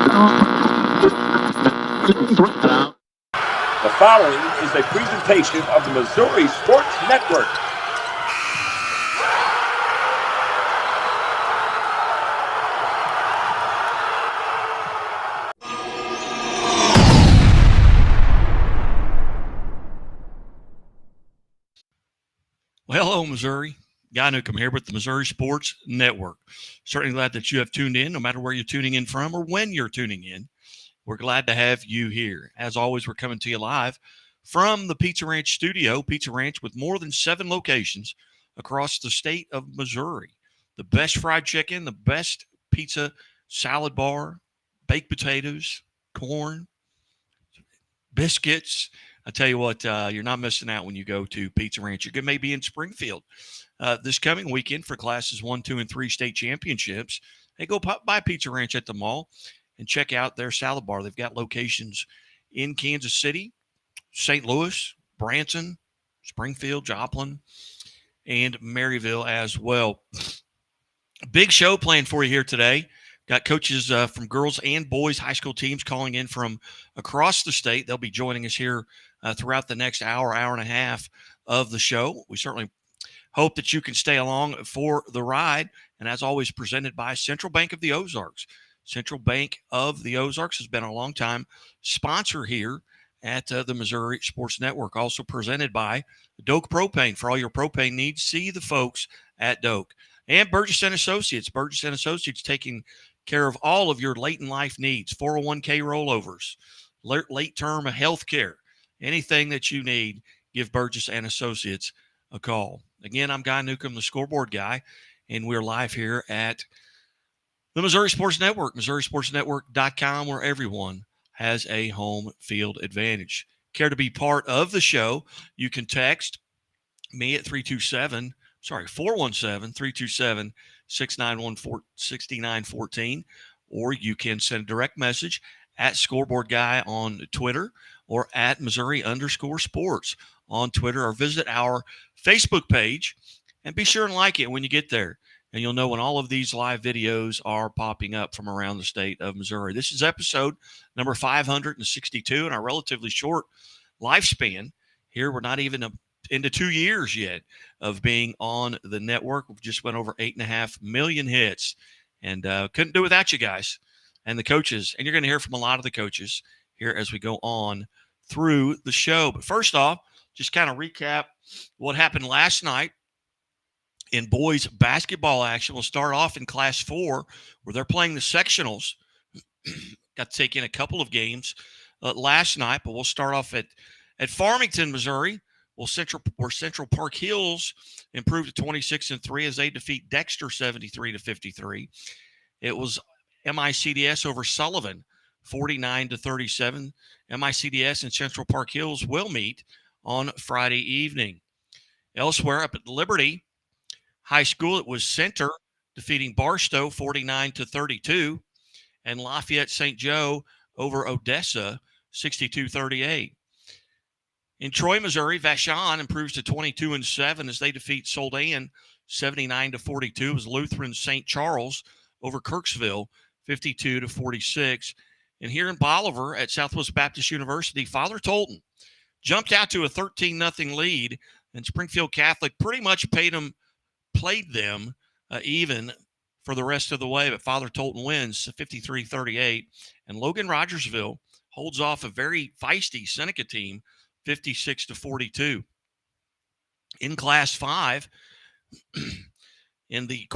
The following is a presentation of the Missouri Sports Network. Well, hello, Missouri. Guy Newcomb here with the Missouri Sports Network. Certainly glad that you have tuned in, no matter where you're tuning in from or when you're tuning in. We're glad to have you here. As always, we're coming to you live from the Pizza Ranch studio. Pizza Ranch with more than 7 locations across the state of Missouri. The best fried chicken, the best pizza, salad bar, baked potatoes, corn, biscuits. I tell you what, you're not missing out when you go to Pizza Ranch. You may be in Springfield this coming weekend for classes 1, 2, and 3 state championships. Hey, go pop by Pizza Ranch at the mall and check out their salad bar. They've got locations in Kansas City, St. Louis, Branson, Springfield, Joplin, and Maryville as well. Big show planned for you here today. Got coaches from girls and boys high school teams calling in from across the state. They'll be joining us here throughout the next hour and a half of the show. We certainly hope that you can stay along for the ride. And as always, presented by Central Bank of the Ozarks. Central Bank of the Ozarks has been a long-time sponsor here at the Missouri Sports Network. Also presented by Doak Propane. For all your propane needs, see the folks at Doak. And Burgess & Associates. Burgess & Associates taking care of all of your late in life needs, 401k rollovers, late-term health care, anything that you need, give Burgess & Associates a call. Again, I'm Guy Newcomb, the scoreboard guy, and we're live here at the Missouri Sports Network, MissouriSportsNetwork.com, where everyone has a home field advantage. Care to be part of the show? You can text me at 417-327-6914, or you can send a direct message at Scoreboard Guy on Twitter or at Missouri_sports on Twitter, or visit our Facebook page and be sure and like it when you get there. And you'll know when all of these live videos are popping up from around the state of Missouri. This is episode number 562 in our relatively short lifespan. Here, we're not even into 2 years yet of being on the network. We've just went over 8.5 million hits, and couldn't do without you guys and the coaches. And you're going to hear from a lot of the coaches here as we go on through the show. But first off, just kind of recap what happened last night in boys basketball action. We'll start off in Class 4, where they're playing the sectionals. Got to take in a couple of games last night, but we'll start off at Farmington, Missouri. Well, Central Park Hills improved to 26-3 as they defeat Dexter 73-53. It was MICDS over Sullivan 49-37. MICDS and Central Park Hills will meet on Friday evening. Elsewhere, up at Liberty High School, it was Center defeating Barstow 49-32, and Lafayette St. Joe over Odessa 62-38. In Troy, Missouri, Vashon improves to 22-7 as they defeat Soldan 79-42. It was Lutheran St. Charles over Kirksville 52-46. And here in Bolivar at Southwest Baptist University, Father Tolton jumped out to a 13-0 lead, and Springfield Catholic pretty much played them even for the rest of the way. But Father Tolton wins 53-38, and Logan Rogersville holds off a very feisty Seneca team 56-42. In Class 5, in the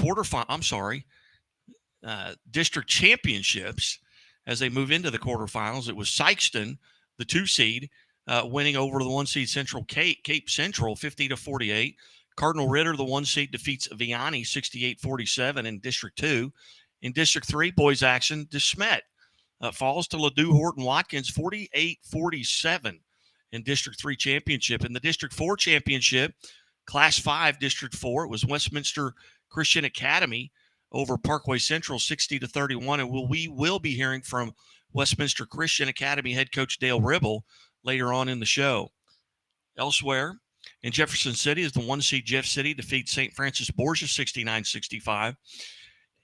district championships, as they move into the quarterfinals, it was Sykeston, the 2 seed, winning over the 1 seed Central Cape Central 50-48. Cardinal Ritter, the 1 seed, defeats Vianney 68-47 in District 2. In District 3, boys action, DeSmet falls to Ladue Horton Watkins 48-47 in District 3 championship. In the District 4 championship, Class 5, District 4, it was Westminster Christian Academy over Parkway Central 60-31. And we will be hearing from Westminster Christian Academy head coach Dale Ribble later on in the show. Elsewhere, in Jefferson City, as the 1 seed Jeff City defeats St. Francis Borgia 69-65.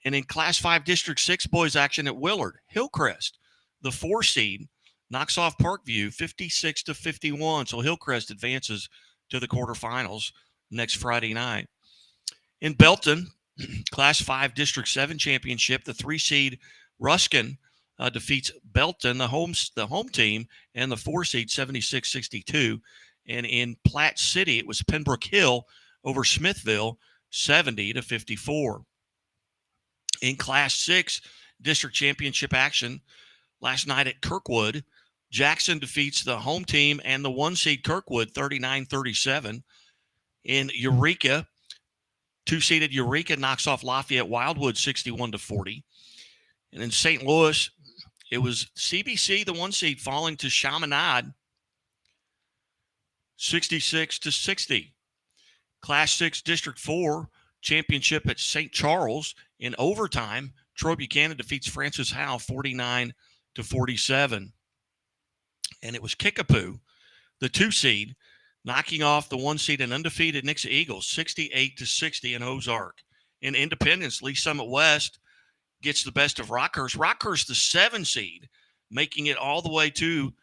And in Class 5 District 6 boys action at Willard, Hillcrest, the 4 seed, knocks off Parkview 56-51. So Hillcrest advances to the quarterfinals next Friday night. In Belton, Class 5 District 7 championship, the 3 seed Ruskin defeats Belton, the home team, and the 4 seed 76-62. And in Platte City, it was Pembroke Hill over Smithville 70-54. In Class 6 District Championship action last night at Kirkwood, Jackson defeats the home team and the 1 seed Kirkwood 39-37. In Eureka, 2-seeded Eureka knocks off Lafayette Wildwood 61-40. And in St. Louis, it was CBC, the 1 seed, falling to Chaminade 66-60. Class 6 District 4 championship at St. Charles in overtime, Troy Buchanan defeats Francis Howe 49-47. And it was Kickapoo, the 2 seed, knocking off the 1 seed and undefeated Nixa Eagles 68-60 in Ozark. In Independence, Lee Summit West gets the best of Rockhurst. Rockhurst, the 7 seed, making it all the way to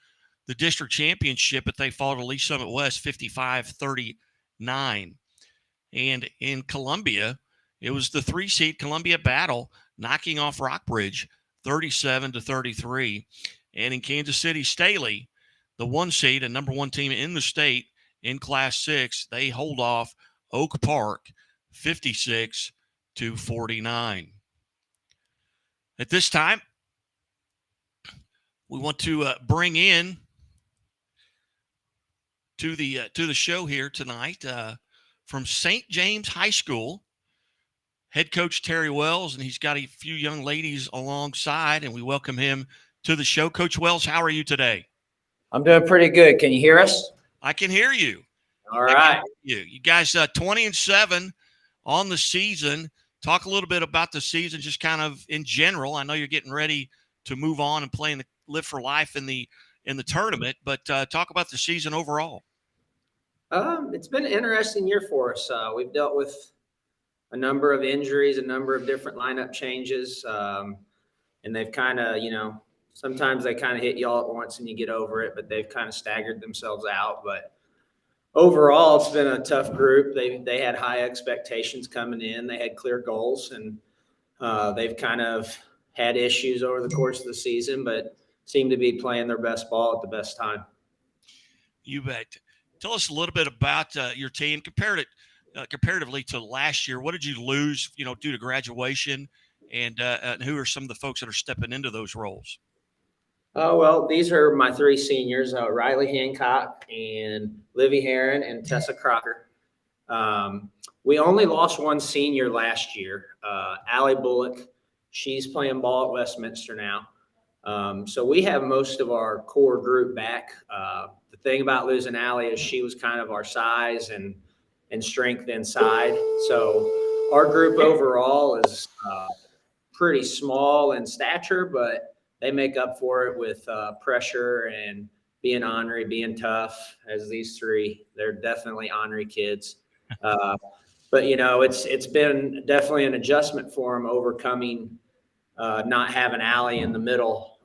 the district championship, but they fall to Lee Summit West 55-39. And in Columbia, it was the 3 seed Columbia Battle knocking off Rockbridge 37-33. And in Kansas City, Staley, the 1 seed and number 1 team in the state in Class 6, they hold off Oak Park 56-49. At this time, we want to bring in to the show here tonight from St. James High School, head coach Terry Wells, and he's got a few young ladies alongside, and we welcome him to the show. Coach Wells, how are you today? I'm doing pretty good. Can you hear us? I can hear you. All right. You guys 20-7 on the season. Talk a little bit about the season, just kind of in general. I know you're getting ready to move on and play in the Live for Life in the tournament, but talk about the season overall. It's been an interesting year for us. We've dealt with a number of injuries, a number of different lineup changes, and they've kind of, sometimes they kind of hit you all at once and you get over it, but they've kind of staggered themselves out. But overall, it's been a tough group. They had high expectations coming in. They had clear goals, and they've kind of had issues over the course of the season, but seem to be playing their best ball at the best time. You bet. Tell us a little bit about your team. Comparatively to last year, what did you lose, due to graduation, and who are some of the folks that are stepping into those roles? Oh, well, these are my 3 seniors, Riley Hancock and Livy Heron and Tessa Crocker. We only lost 1 senior last year, Allie Bullock. She's playing ball at Westminster now. So we have most of our core group back. The thing about losing Allie is she was kind of our size and strength inside. So our group overall is pretty small in stature, but they make up for it with pressure and being ornery, being tough. As these 3, they're definitely ornery kids. But it's been definitely an adjustment for them, overcoming not having Allie in the middle,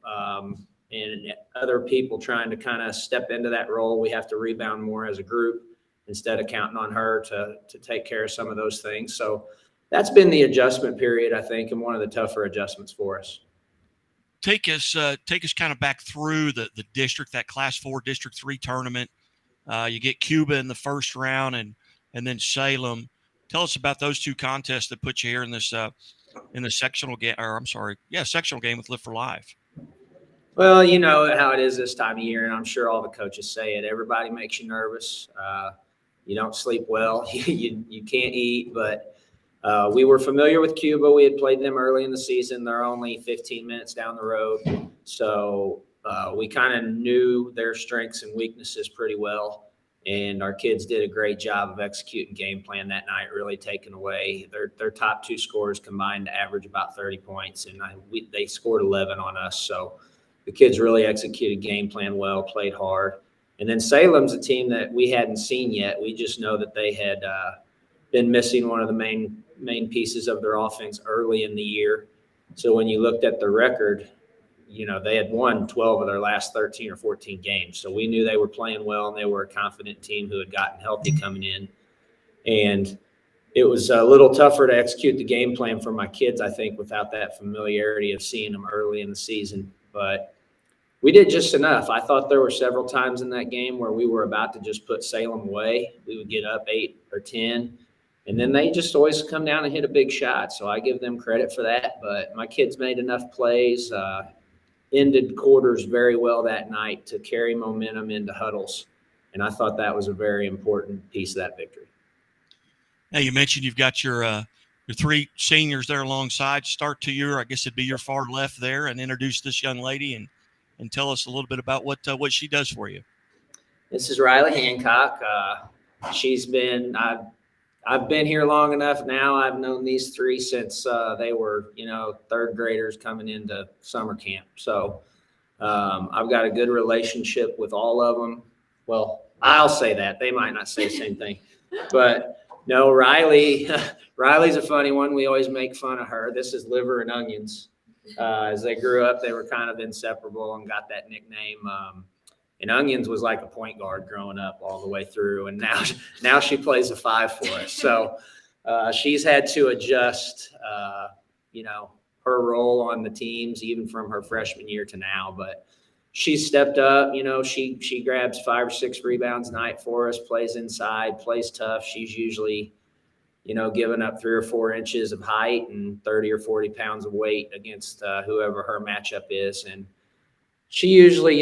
and other people trying to kind of step into that role. We have to rebound more as a group instead of counting on her to take care of some of those things. So that's been the adjustment period, I think, and one of the tougher adjustments for us. Take us kind of back through the district, that Class 4 District 3 tournament. You get Cuba in the first round and then Salem. Tell us about those 2 contests that put you here in this in the sectional game, sectional game with Live for Life. Well, you know how it is this time of year, and I'm sure all the coaches say it. Everybody makes you nervous. You don't sleep well. You can't eat, but we were familiar with Cuba. We had played them early in the season. They're only 15 minutes down the road. So we kind of knew their strengths and weaknesses pretty well. And our kids did a great job of executing game plan that night, really taking away their top 2 scorers combined to average about 30 points. And they scored 11 on us. So the kids really executed game plan well, played hard. And then Salem's a team that we hadn't seen yet. We just know that they had been missing one of the main main pieces of their offense early in the year. So when you looked at the record, they had won 12 of their last 13 or 14 games. So we knew they were playing well, and they were a confident team who had gotten healthy coming in. And it was a little tougher to execute the game plan for my kids, I think, without that familiarity of seeing them early in the season. But we did just enough. I thought there were several times in that game where we were about to just put Salem away. We would get up 8 or 10, and then they just always come down and hit a big shot. So I give them credit for that. But my kids made enough plays, ended quarters very well that night to carry momentum into huddles. And I thought that was a very important piece of that victory. Now, you mentioned you've got your 3 seniors there alongside. Start to I guess it'd be your far left there, and introduce this young lady and tell us a little bit about what she does for you. This is Riley Hancock. She's been I've been here long enough now. I've known these 3 since they were, 3rd graders coming into summer camp. So I've got a good relationship with all of them. Well, I'll say that. They might not say the same thing. But no, Riley's a funny one. We always make fun of her. This is Liver and Onions. As they grew up, they were kind of inseparable and got that nickname. And Onions was like a point guard growing up all the way through. And now she plays a 5 for us. So she's had to adjust, her role on the teams, even from her freshman year to now. But she's stepped up. She grabs 5 or 6 rebounds a night for us, plays inside, plays tough. She's usually, giving up 3 or 4 inches of height and 30 or 40 pounds of weight against whoever her matchup is. And she usually,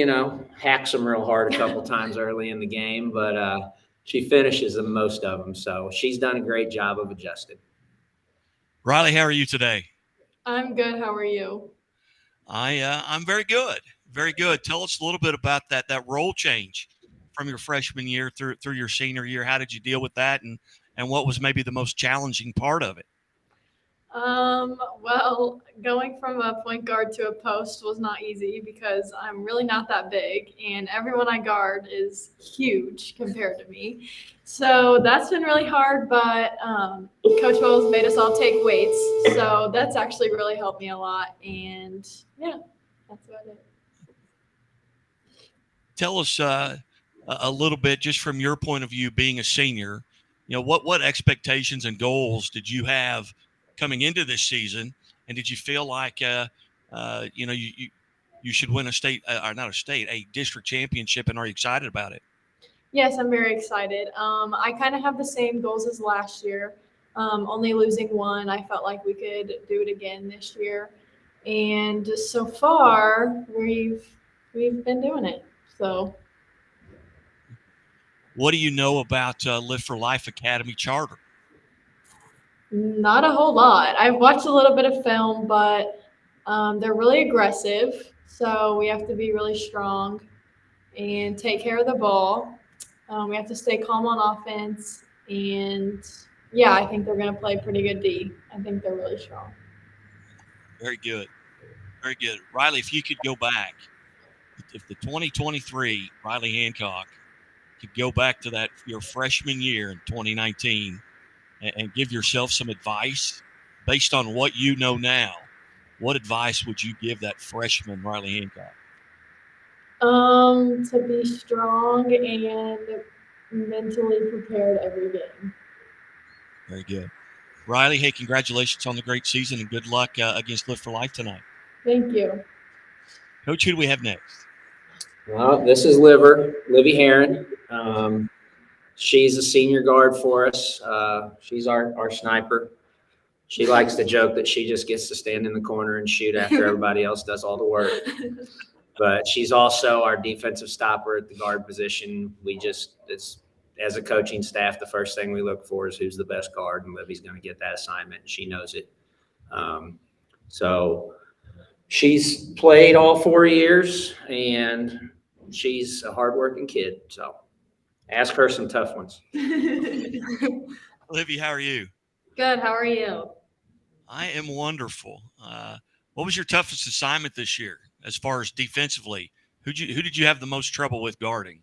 hacks them real hard a couple times early in the game, but she finishes them most of them. So she's done a great job of adjusting. Riley, how are you today? I'm good. How are you? I'm very good. Very good. Tell us a little bit about that role change from your freshman year through your senior year. How did you deal with that, and what was maybe the most challenging part of it? Well, going from a point guard to a post was not easy because I'm really not that big, and everyone I guard is huge compared to me. So that's been really hard, but Coach Wells made us all take weights, so that's actually really helped me a lot. And yeah, that's about it. Tell us a little bit, just from your point of view, being a senior. What expectations and goals did you have coming into this season, and did you feel like you should win a district championship, and are you excited about it? Yes, I'm very excited. I kind of have the same goals as last year. Only losing 1, I felt like we could do it again this year, and so far we've been doing it. So, what do you know about Live for Life Academy charter? not a whole lot. I've watched a little bit of film, but they're really aggressive, so we have to be really strong and take care of the ball. We have to stay calm on offense, and yeah, I think they're going to play pretty good D. I think they're really strong. Very good. Very good. Riley, if you could go back, if the 2023 Riley Hancock could go back to your freshman year in 2019 and give yourself some advice based on what you know now, what advice would you give that freshman Riley Hancock? To be strong and mentally prepared every game. Very good. Riley, hey, congratulations on the great season and good luck against Live for Life tonight. Thank you. Coach, who do we have next? Well, this is Livy Heron. She's a senior guard for us. She's our sniper. She likes to joke that she just gets to stand in the corner and shoot after everybody else does all the work. But she's also our defensive stopper at the guard position. As a coaching staff, the first thing we look for is who's the best guard, and Livy's going to get that assignment, and she knows it. So she's played all 4 years, and she's a hardworking kid. So ask her some tough ones. Livy, how are you? Good. How are you? I am wonderful. What was your toughest assignment this year as far as defensively? Who did you have the most trouble with guarding?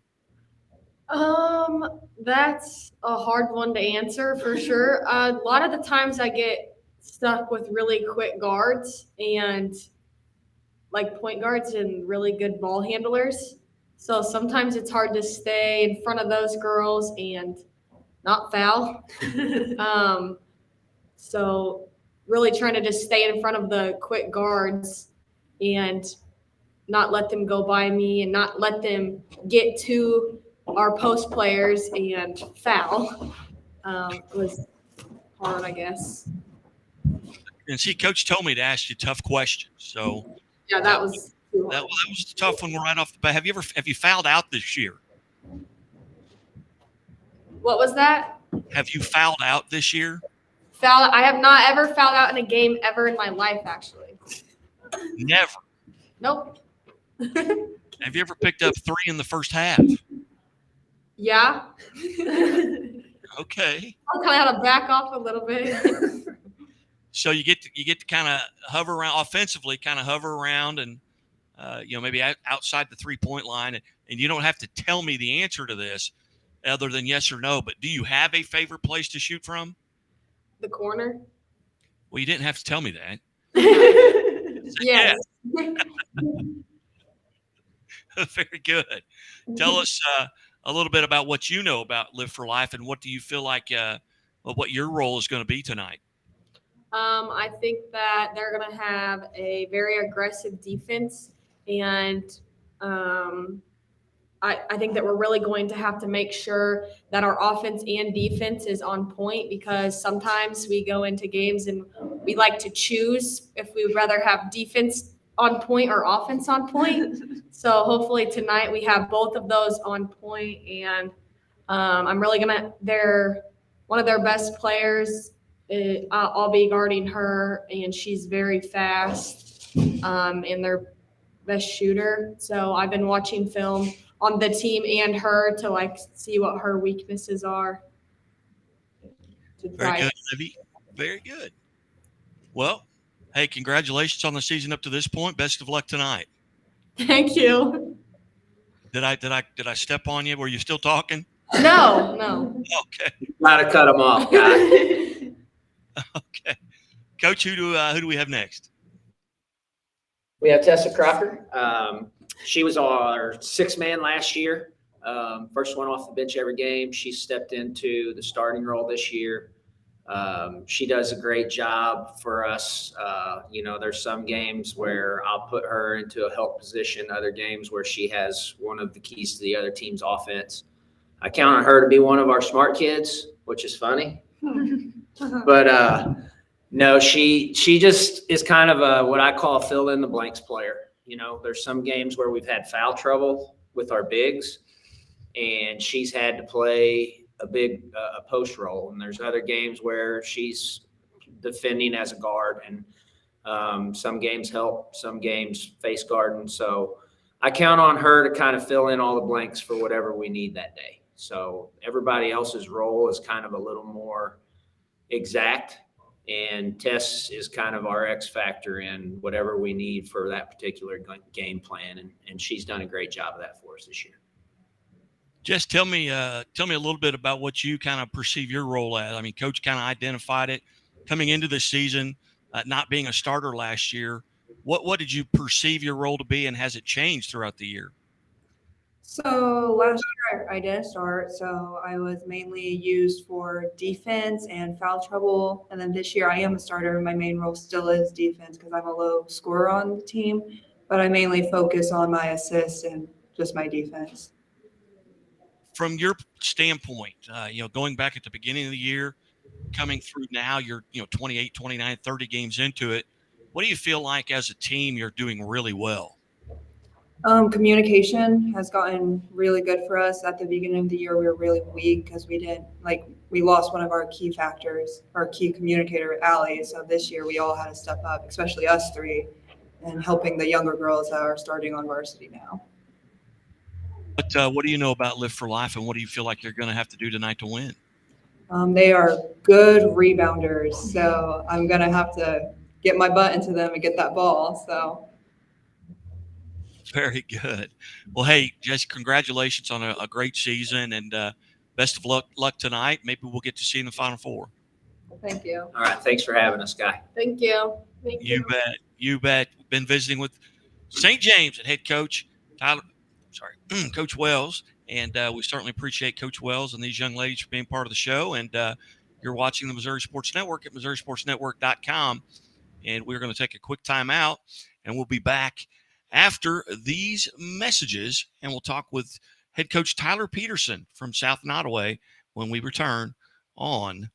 That's a hard one to answer for sure. A lot of the times I get stuck with really quick guards and like point guards and really good ball handlers. So sometimes it's hard to stay in front of those girls and not foul. um, so really trying to just stay in front of the quick guards and not let them go by me and not let them get to our post players and foul. It was hard, I guess. And see, Coach told me to ask you tough questions. So Yeah, that was too that hard. was a tough one right off the bat. Have you fouled out this year? What was that? Have you fouled out this year? Foul. I have not ever fouled out in a game ever in my life, actually. Never. Nope. Have you ever picked up 3 in the first half? Yeah. Okay. I kind of had to back off a little bit. So you get to kind of hover around offensively, kind of hover around, and maybe outside the 3-point line, and you don't have to tell me the answer to this, other than yes or no. But do you have a favorite place to shoot from? The corner. Well, you didn't have to tell me that. Yes. Very good. Tell us a little bit about what you know about Live for Life, and what do you feel like what your role is going to be tonight? I think that they're going to have a very aggressive defense, and I think that we're really going to have to make sure that our offense and defense is on point, because sometimes we go into games and we like to choose if we would rather have defense on point or offense on point. So hopefully tonight we have both of those on point, and I'm really they're one of their best players. I'll be guarding her, and she's very fast, and their best shooter. So I've been watching film on the team and her to see what her weaknesses are. Very good, Livy. Very good. Well, hey, congratulations on the season up to this point. Best of luck tonight. Thank you. Did I step on you? Were you still talking? No. Okay. Gotta cut them off, guys. Okay. Coach, who do we have next? We have Tessa Crocker. She was our 6th man last year. First one off the bench every game. She stepped into the starting role this year. She does a great job for us. There's some games where I'll put her into a help position, other games where she has one of the keys to the other team's offense. I count on her to be one of our smart kids, which is funny. But no, she just is kind of what I call a fill in the blanks player. There's some games where we've had foul trouble with our bigs, and she's had to play a big post role. And there's other games where she's defending as a guard, and some games help, some games face guarding. So I count on her to kind of fill in all the blanks for whatever we need that day. So everybody else's role is kind of a little more exact, and Tess is kind of our X factor in whatever we need for that particular game plan, and she's done a great job of that for us this year. Just tell me a little bit about what you kind of perceive your role as. I mean, Coach kind of identified it coming into this season, not being a starter last year. What did you perceive your role to be, and has it changed throughout the year? So last year I didn't start, so I was mainly used for defense and foul trouble. And then this year I am a starter. My main role still is defense because I'm a low scorer on the team, but I mainly focus on my assists and just my defense. From your standpoint, going back at the beginning of the year, coming through now, you're 28, 29, 30 games into it. What do you feel like as a team you're doing really well? Communication has gotten really good for us. At the beginning of the year, we were really weak because we lost one of our key factors, our key communicator, Allie. So this year we all had to step up, especially us three, and helping the younger girls that are starting on varsity now. But what do you know about Live for Life, and what do you feel like you're going to have to do tonight to win? They are good rebounders, so I'm going to have to get my butt into them and get that ball. So Very good. Well, hey, Jesse, congratulations on a great season, and best of luck tonight. Maybe we'll get to see you in the Final Four. Thank you. All right. Thanks for having us, Guy. Thank you. Thank you. You bet. You bet. Been visiting with St. James and head coach Coach Wells, and we certainly appreciate Coach Wells and these young ladies for being part of the show. And you're watching the Missouri Sports Network at MissouriSportsNetwork.com. And we're going to take a quick time out, and we'll be back after these messages, and we'll talk with head coach Tyler Peterson from South Nottoway when we return on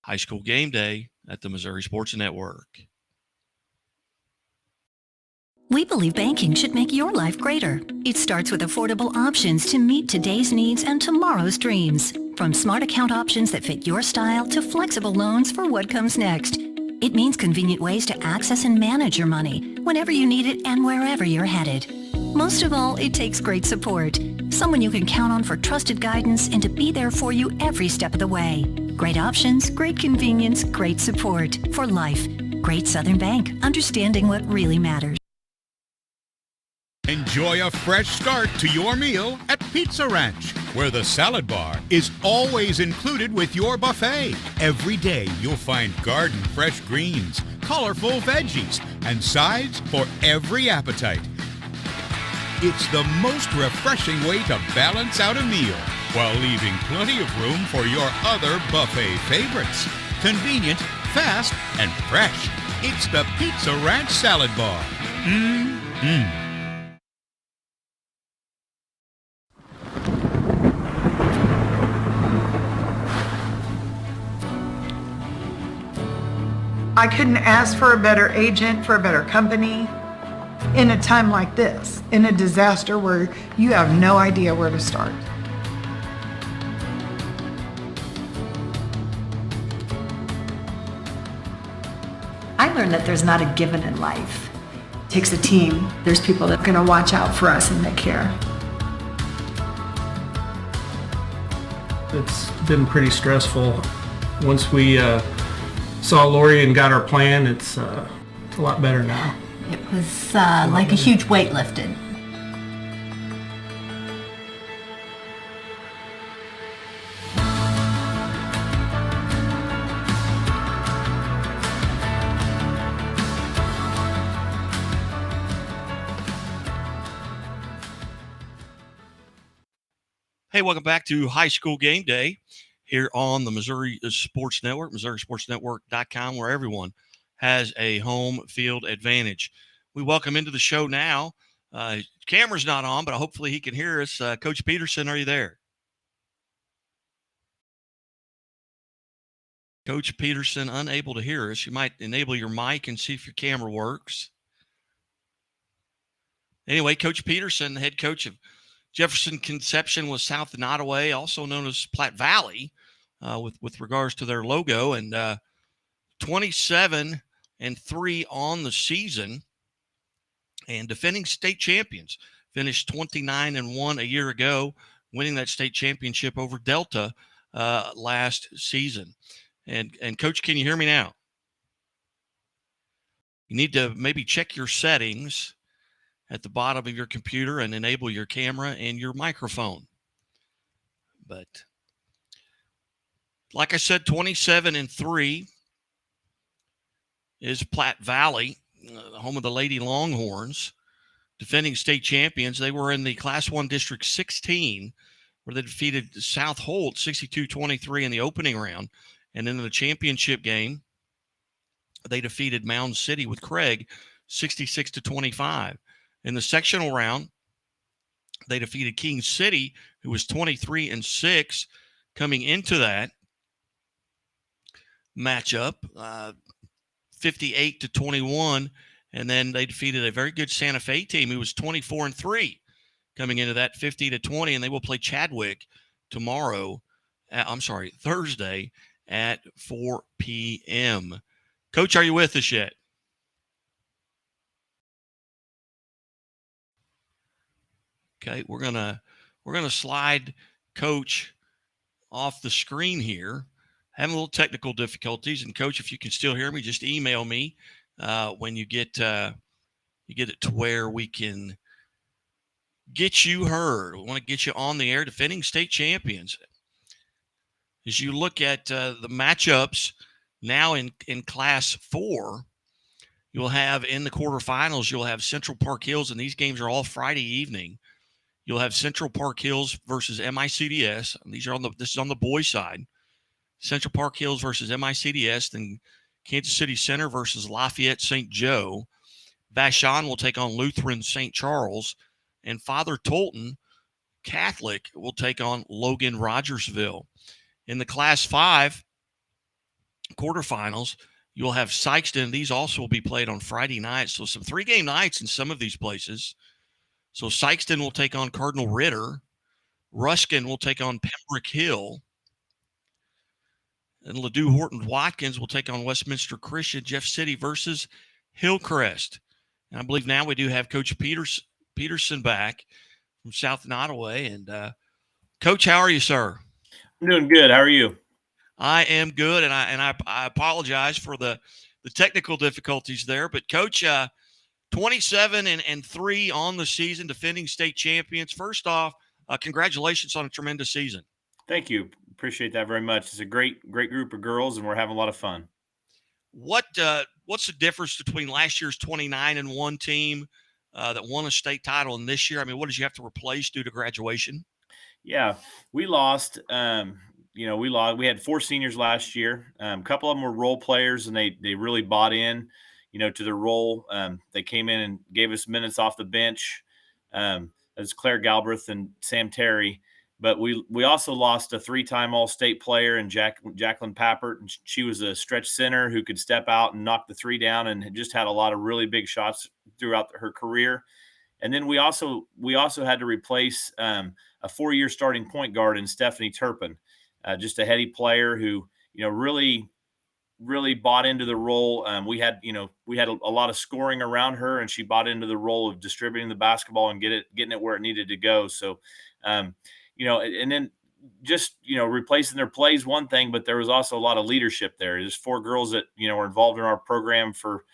High School Game Day at the Missouri Sports Network. We believe banking should make your life greater. It starts with affordable options to meet today's needs and tomorrow's dreams. From smart account options that fit your style to flexible loans for what comes next. It means convenient ways to access and manage your money whenever you need it and wherever you're headed. Most of all, it takes great support. Someone you can count on for trusted guidance and to be there for you every step of the way. Great options, great convenience, great support for life. Great Southern Bank, understanding what really matters. Enjoy a fresh start to your meal at Pizza Ranch, where the salad bar is always included with your buffet. Every day you'll find garden fresh greens, colorful veggies, and sides for every appetite. It's the most refreshing way to balance out a meal while leaving plenty of room for your other buffet favorites. Convenient, fast, and fresh. It's the Pizza Ranch Salad Bar. Mmm. I couldn't ask for a better agent, for a better company in a time like this, in a disaster where you have no idea where to start. I learned that there's not a given in life. It takes a team. There's people that are going to watch out for us and that care. It's been pretty stressful. Once we saw Lori and got our plan, it's a lot better now. It was like a huge weight lifted. Hey, welcome back to High School Game Day here on the Missouri Sports Network, MissouriSportsNetwork.com, where everyone has a home field advantage. We welcome into the show now. Camera's not on, but hopefully he can hear us. Coach Peterson, are you there? Coach Peterson, unable to hear us. You might enable your mic and see if your camera works. Anyway, Coach Peterson, head coach of Jefferson Conception with South Nottoway, also known as Platte Valley, with regards to their logo, and 27-3 on the season, and defending state champions. Finished 29-1 a year ago, winning that state championship over Delta last season. And Coach, can you hear me now? You need to maybe check your settings at the bottom of your computer and enable your camera and your microphone. But like I said, 27-3 is Platte Valley, the home of the Lady Longhorns, defending state champions. They were in the Class 1 District 16, where they defeated South Holt 62-23 in the opening round. And in the championship game, they defeated Mound City with Craig 66-25. In the sectional round, they defeated King City, who was 23-6 coming into that matchup, 58-21. And then they defeated a very good Santa Fe team who was 24-3 coming into that 50-20. And they will play Chadwick Thursday at 4 p.m. Coach, are you with us yet? Okay, we're gonna slide Coach off the screen here. Having a little technical difficulties, and Coach, if you can still hear me, just email me when you get you get it to where we can get you heard. We want to get you on the air, defending state champions. As you look at the matchups now in Class 4, you'll have in the quarterfinals, you'll have Central Park Hills, and these games are all Friday evening. You'll have Central Park Hills versus MICDS. This is on the boys' side. Central Park Hills versus MICDS, then Kansas City Center versus Lafayette St. Joe. Vashon will take on Lutheran St. Charles, and Father Tolton Catholic will take on Logan Rogersville. In the Class 5 quarterfinals, you'll have Sykeston. These also will be played on Friday nights, so some 3-game nights in some of these places. So Sykeston will take on Cardinal Ritter. Ruskin will take on Pembroke Hill. And Ladue Horton Watkins will take on Westminster Christian. Jeff City versus Hillcrest. And I believe now we do have Coach Peterson back from South Nottoway. And Coach, how are you, sir? I'm doing good. How are you? I am good, and I apologize for the technical difficulties there. But Coach, 27-3 on the season, defending state champions. First off, congratulations on a tremendous season. Thank you. Appreciate that very much. It's a great group of girls, and we're having a lot of fun. What's the difference between last year's 29-1 team that won a state title and this year? I mean, what did you have to replace due to graduation? Yeah, we lost. We had 4 seniors last year. A couple of them were role players, and they really bought in, to their role. They came in and gave us minutes off the bench. As Claire Galbraith and Sam Terry. But we also lost a 3-time All-State player in Jacqueline Pappert, and she was a stretch center who could step out and knock the 3 down, and just had a lot of really big shots throughout her career. And then we also had to replace a 4-year starting point guard in Stephanie Turpin, just a heady player who really bought into the role. We had a lot of scoring around her, and she bought into the role of distributing the basketball and getting it where it needed to go. So, and then just, replacing their plays one thing, but there was also a lot of leadership there. There's 4 girls that, were involved in our program for,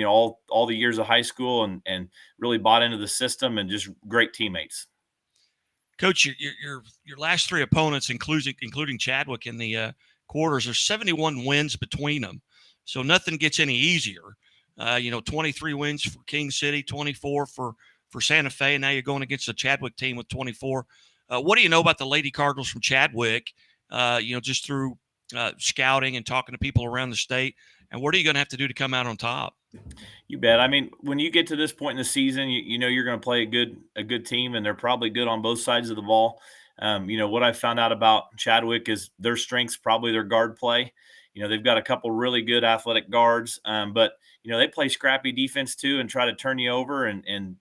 all the years of high school and really bought into the system, and just great teammates. Coach, your last 3 opponents, including Chadwick in the quarters, there's 71 wins between them. So nothing gets any easier. 23 wins for King City, 24 for Santa Fe, and now you're going against the Chadwick team with 24. What do you know about the Lady Cardinals from Chadwick, just through scouting and talking to people around the state? And what are you going to have to do to come out on top? You bet. I mean, when you get to this point in the season, you're going to play a good team, and they're probably good on both sides of the ball. What I found out about Chadwick is their strength's probably their guard play. They've got a couple really good athletic guards, but they play scrappy defense too and try to turn you over, and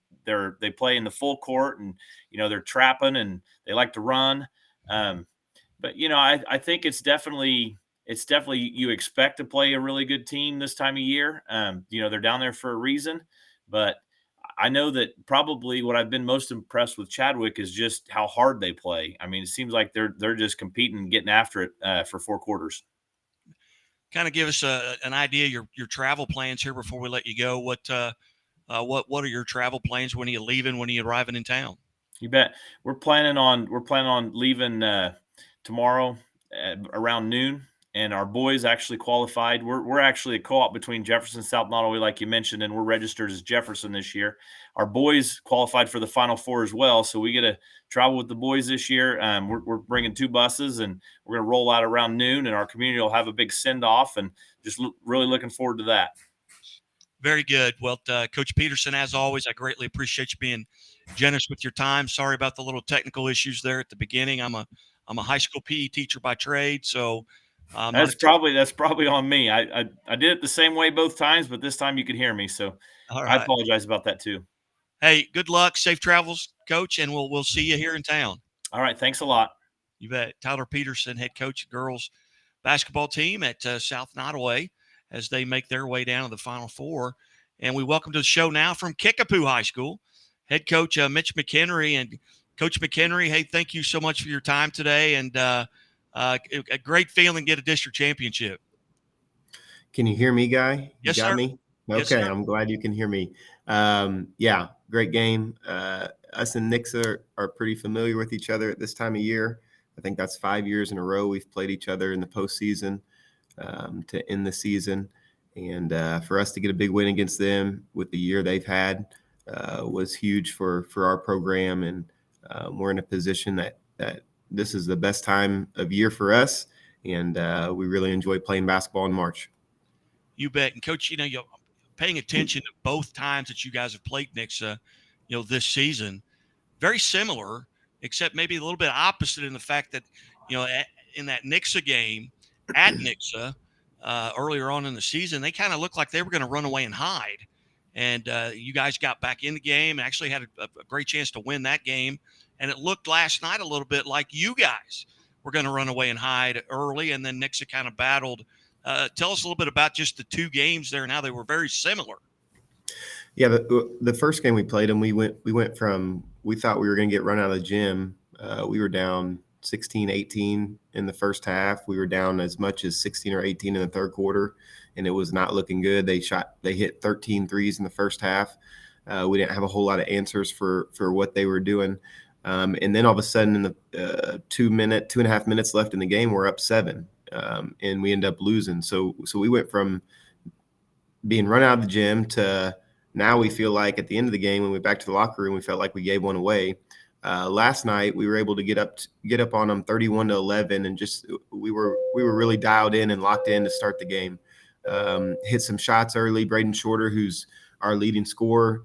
they play in the full court, and they're trapping and they like to run. But I think it's definitely you expect to play a really good team this time of year. They're down there for a reason, but I know that probably what I've been most impressed with Chadwick is just how hard they play. I mean, it seems like they're just competing and getting after it for 4 quarters. Kind of give us an idea of your travel plans here before we let you go. What are your travel plans? When are you leaving? When are you arriving in town? You bet. We're planning on leaving tomorrow around noon. And our boys actually qualified. We're actually a co-op between Jefferson and South Nottoway, like you mentioned, and we're registered as Jefferson this year. Our boys qualified for the Final Four as well, so we get to travel with the boys this year. We're bringing 2 buses, and we're going to roll out around noon, and our community will have a big send-off, and just really looking forward to that. Very good. Well, Coach Peterson, as always, I greatly appreciate you being generous with your time. Sorry about the little technical issues there at the beginning. I'm a high school PE teacher by trade, so that's probably on me. I did it the same way both times, but this time you could hear me, so right. I apologize about that too. Hey, good luck, safe travels, Coach, and we'll see you here in town. All right, thanks a lot. You bet. Tyler Peterson, head coach of girls basketball team at South Nottoway, as they make their way down to the Final Four. And we welcome to the show now from Kickapoo High School, head coach Mitch McHenry. And Coach McHenry, hey, thank you so much for your time today, and a great feeling to get a district championship. Can you hear me, Guy? Yes, you got sir. Me? Yes, Okay, sir. I'm glad you can hear me. Yeah, great game. Us and Knicks are pretty familiar with each other at this time of year. I think that's 5 years in a row we've played each other in the postseason to end the season. And for us to get a big win against them with the year they've had was huge for our program. And we're in a position that this is the best time of year for us. And we really enjoy playing basketball in March. You bet. And Coach, you're paying attention to both times that you guys have played Nixa, this season. Very similar, except maybe a little bit opposite in the fact that, in that Nixa game at Nixa earlier on in the season, they kind of looked like they were going to run away and hide. And you guys got back in the game and actually had a great chance to win that game. And it looked last night a little bit like you guys were going to run away and hide early, and then Nixa kind of battled. Tell us a little bit about just the two games there and how they were very similar. Yeah, the first game we played them, we thought we were going to get run out of the gym. We were down 16-18 in the first half. We were down as much as 16 or 18 in the third quarter, and it was not looking good. They hit 13 threes in the first half. We didn't have a whole lot of answers for what they were doing. And then all of a sudden in the 2.5 minutes left in the game, we're up 7, and we end up losing. So we went from being run out of the gym to now we feel like at the end of the game, when we went back to the locker room, we felt like we gave one away. Last night, we were able to get up on them 31-11, and just we were really dialed in and locked in to start the game. Hit some shots early. Braden Shorter, who's our leading scorer,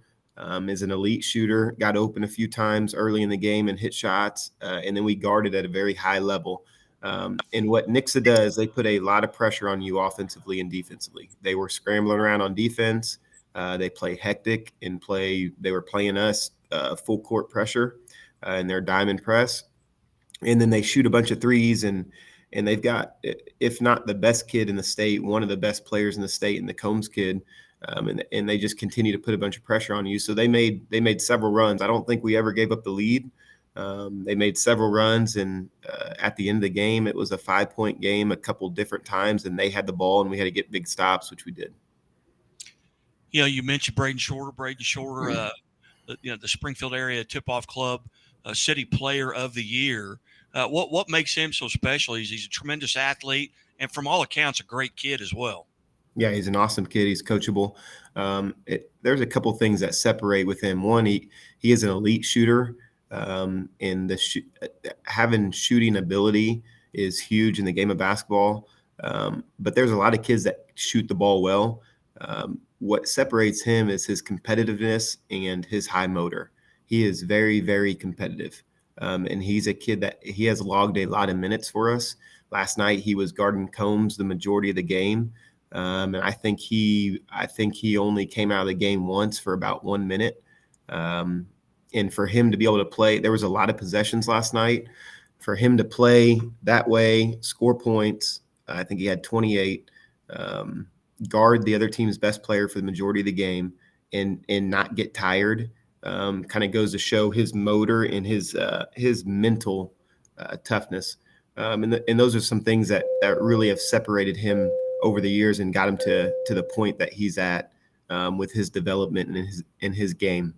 is an elite shooter, got open a few times early in the game and hit shots, and then we guarded at a very high level. And what Nixa does, they put a lot of pressure on you offensively and defensively. They were scrambling around on defense. They play hectic and they were playing us full court pressure in their diamond press. And then they shoot a bunch of threes, and they've got, if not the best kid in the state, one of the best players in the state, and the Combs kid. And they just continue to put a bunch of pressure on you. So they made several runs. I don't think we ever gave up the lead. They made several runs, and at the end of the game, it was a 5-point game a couple different times, and they had the ball, and we had to get big stops, which we did. You mentioned Braden Shorter, the Springfield area tip-off club city player of the year. What makes him so special? He's a tremendous athlete, and from all accounts, a great kid as well. Yeah, he's an awesome kid. He's coachable. There's a couple things that separate with him. One, he is an elite shooter, and having shooting ability is huge in the game of basketball. But there's a lot of kids that shoot the ball well. What separates him is his competitiveness and his high motor. He is very, very competitive. And he's a kid that he has logged a lot of minutes for us. Last night, he was guarding Combs the majority of the game. And I think he only came out of the game once for about 1 minute. And for him to be able to play, there was a lot of possessions last night. For him to play that way, score points, I think he had 28, guard the other team's best player for the majority of the game, and not get tired, kind of goes to show his motor and his mental toughness. And those are some things that really have separated him over the years and got him to the point that he's at with his development and his game.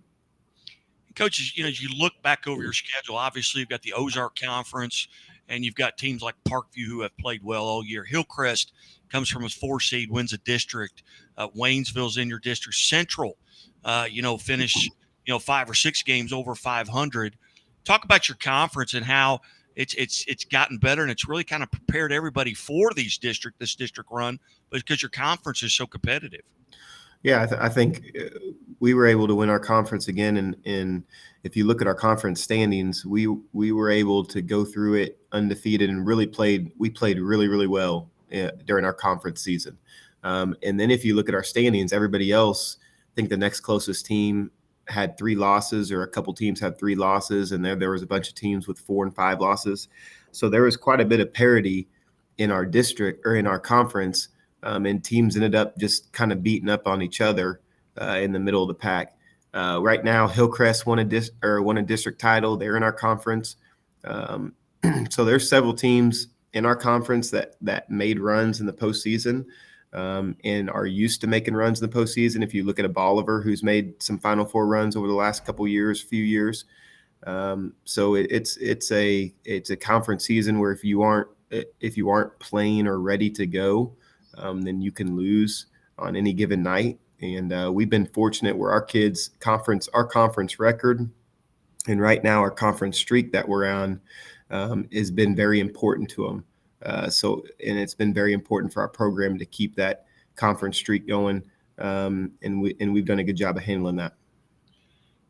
Coaches, as you look back over your schedule, obviously you've got the Ozark Conference, and you've got teams like Parkview who have played well all year. Hillcrest comes from a 4 seed, wins a district. Waynesville's in your district. Central, finish 5 or 6 games over 500. Talk about your conference and how it's gotten better, and it's really kind of prepared everybody for this district run, because your conference is so competitive. Yeah, I think we were able to win our conference again, and if you look at our conference standings, we were able to go through it undefeated and we played really, really well during our conference season. And then if you look at our standings, everybody else, I think the next closest team had 3 losses, or a couple teams had 3 losses, and there was a bunch of teams with 4 and 5 losses. So there was quite a bit of parity in our district or in our conference. And teams ended up just kind of beating up on each other in the middle of the pack. Right now, Hillcrest won a district title. They're in our conference. So there's several teams in our conference that made runs in the postseason. and are used to making runs in the postseason. If you look at a Bolivar who's made some Final Four runs over the last few years. So it's a conference season where if you aren't playing or ready to go, then you can lose on any given night. And we've been fortunate where our conference record, and right now our conference streak that we're on, has been very important to them. And it's been very important for our program to keep that conference streak going. And we've done a good job of handling that.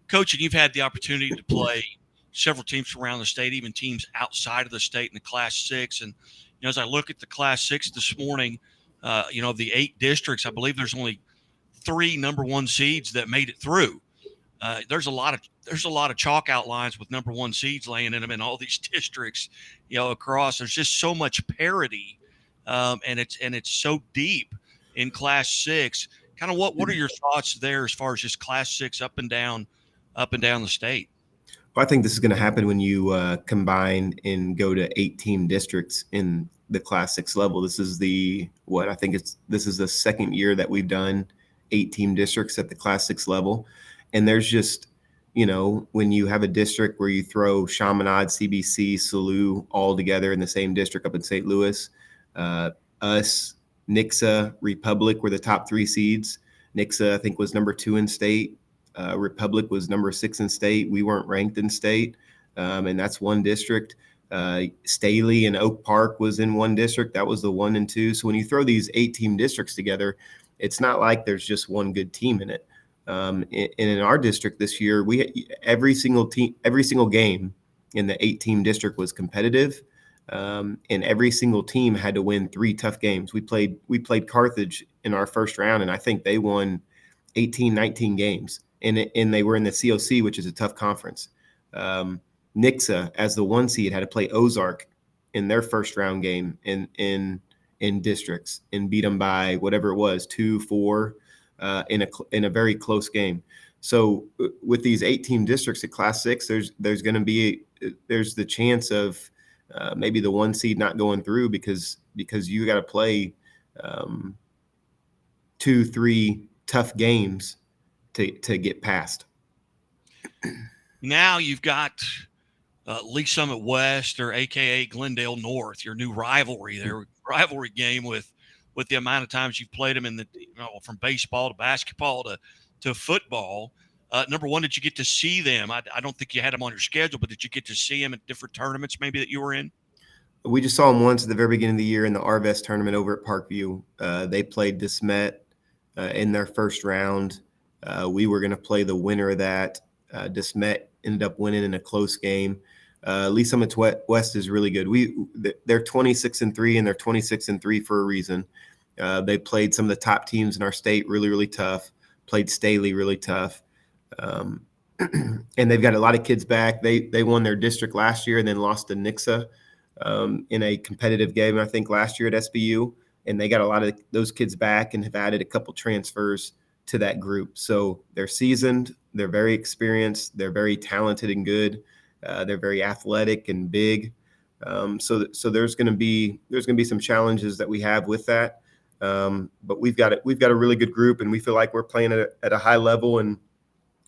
Coach, and you've had the opportunity to play several teams around the state, even teams outside of the state in the Class 6. And, as I look at the Class 6 this morning, of the 8 districts, I believe there's only 3 number 1 seeds that made it through. There's a lot of chalk outlines with number 1 seeds laying in them in all these districts, across. There's just so much parity, and it's so deep in Class 6. Kind of what are your thoughts there as far as just Class 6 up and down the state? Well, I think this is going to happen when you combine and go to 8-team districts in the Class 6 level. This is the second year that we've done 8-team districts at the Class 6 level. And there's just, when you have a district where you throw Chaminade, CBC, Salut all together in the same district up in St. Louis, us, Nixa, Republic were the top 3 seeds. Nixa, I think, was number 2 in state. Republic was number 6 in state. We weren't ranked in state, and that's one district. Staley and Oak Park was in one district. That was the 1 and 2. So when you throw these 8-team districts together, it's not like there's just one good team in it. And in our district this year, every single game in the 8-team district was competitive, and every single team had to win 3 tough games. We played Carthage in our first round, and I think they won 18, 19 games. And they were in the COC, which is a tough conference. Nixa, as the 1 seed, had to play Ozark in their first round game in districts and beat them by whatever it was, 2-4 in a very close game. So with these 8-team districts at Class 6, there's the chance of maybe the 1 seed not going through because you got to play 2-3 tough games to get past. Now you've got Lee Summit West, or AKA Glendale North, your new rivalry game with the amount of times you've played them in the from baseball to basketball to football. Number one, did you get to see them? I don't think you had them on your schedule, but did you get to see them at different tournaments maybe that you were in? We just saw them once at the very beginning of the year in the RVest tournament over at Parkview. They played DeSmet in their first round. We were going to play the winner of that. DeSmet ended up winning in a close game. Lee Summit West is really good. They're 26-3, and they're 26-3 for a reason. They played some of the top teams in our state really, really tough. Played Staley really tough. And they've got a lot of kids back. They won their district last year and then lost to Nixa in a competitive game, I think, last year at SBU. And they got a lot of those kids back and have added a couple transfers to that group. So they're seasoned, they're very experienced, they're very talented and good. They're very athletic and big. So there's going to be some challenges that we have with that. But we've got a really good group, and we feel like we're playing at a high level. And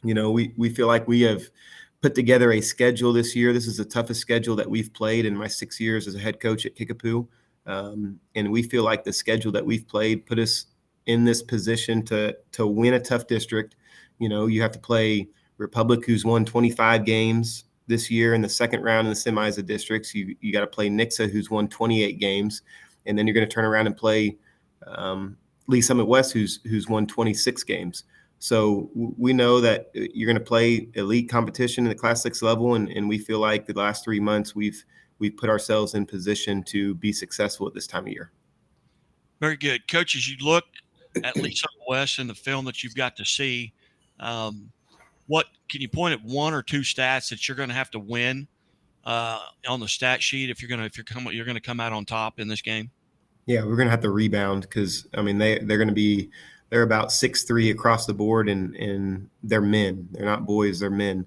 we feel like we have put together a schedule this year. This is the toughest schedule that we've played in my 6 years as a head coach at Kickapoo. And we feel like the schedule that we've played put us in this position to win a tough district. You have to play Republic, who's won 25 games this year in the second round in the semis of districts. You got to play Nixa, who's won 28 games, and then you're going to turn around and play Lee Summit West, who's won 26 games. So we know that you're going to play elite competition in the Class 6 level, and we feel like the last 3 months we've put ourselves in position to be successful at this time of year. Very good. Coach, as you look at Lee Summit West and the film that you've got to see, what can you point at 1 or 2 stats that you're going to have to win on the stat sheet if you're going to come out on top in this game? Yeah, we're going to have to rebound because they're about 6'3" across the board, and they're men. They're not boys, they're men.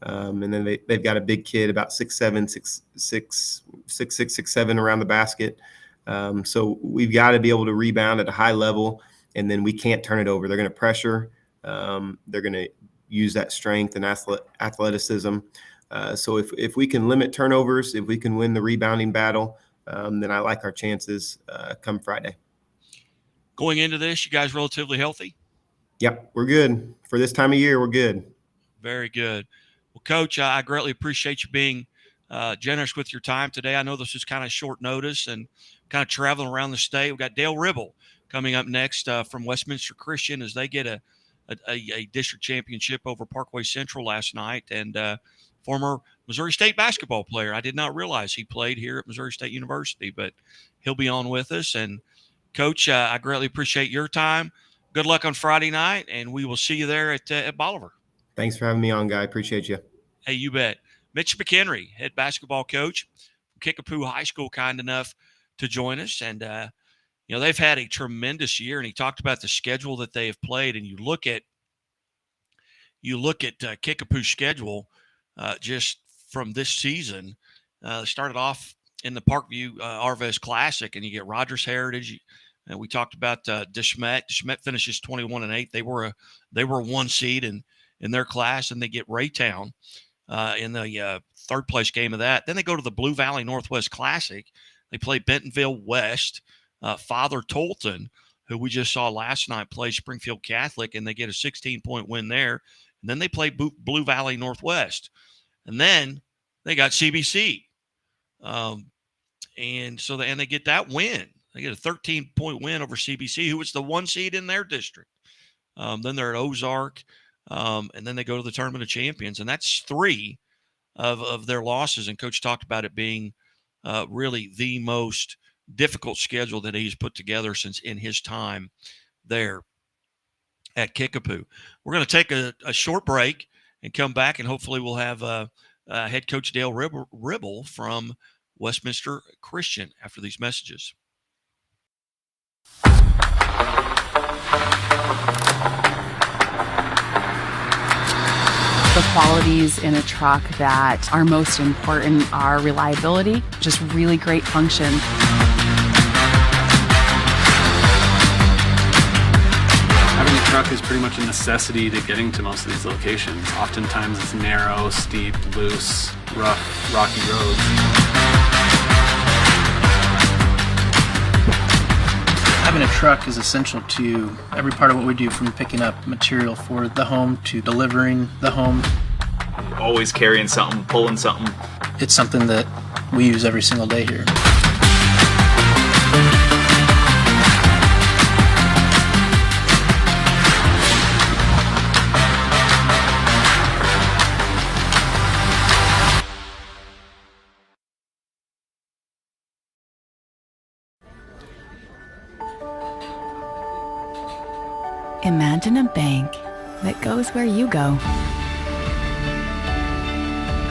And then they've got a big kid about 6'7", 6'6", 6'7" around the basket. So we've got to be able to rebound at a high level, and then we can't turn it over. They're going to pressure. They're going to use that strength and athleticism. So if we can limit turnovers, if we can win the rebounding battle, then I like our chances come Friday. Going into this, you guys relatively healthy? Yep, we're good. For this time of year, we're good. Very good. Well, Coach, I greatly appreciate you being generous with your time today. I know this is kind of short notice and kind of traveling around the state. We've got Dale Ribble coming up next from Westminster Christian as they get a district championship over Parkway Central last night. And former Missouri State basketball player. I did not realize he played here at Missouri State University, but he'll be on with us. And Coach, I greatly appreciate your time. Good luck on Friday night, and we will see you there at Bolivar. Thanks for having me on, Guy. Appreciate you. Hey, you bet. Mitch McHenry, head basketball coach from Kickapoo High School, kind enough to join us. And, they've had a tremendous year, and he talked about the schedule that they have played. And you look at Kickapoo's schedule just from this season. Started off in the Parkview Arvez Classic, and you get Rogers Heritage. And we talked about DeSmet. DeSmet finishes 21-8. They were a 1 seed in their class, and they get Raytown in the third place game of that. Then they go to the Blue Valley Northwest Classic. They play Bentonville West. Father Tolton, who we just saw last night, play Springfield Catholic, and they get a 16-point win there. And then they play Blue Valley Northwest. And then they got CBC. And they get that win. They get a 13-point win over CBC, who was the 1 seed in their district. Then they're at Ozark, and then they go to the Tournament of Champions. And that's 3 of their losses. And Coach talked about it being really the most difficult schedule that he's put together since in his time there at Kickapoo. We're going to take a short break and come back, and hopefully we'll have head coach Dale Ribble from Westminster Christian after these messages. The qualities in a truck that are most important are reliability, just really great function. Having a truck is pretty much a necessity to getting to most of these locations. Oftentimes it's narrow, steep, loose, rough, rocky roads. Having a truck is essential to every part of what we do, from picking up material for the home to delivering the home. Always carrying something, pulling something. It's something that we use every single day here. Imagine a bank that goes where you go,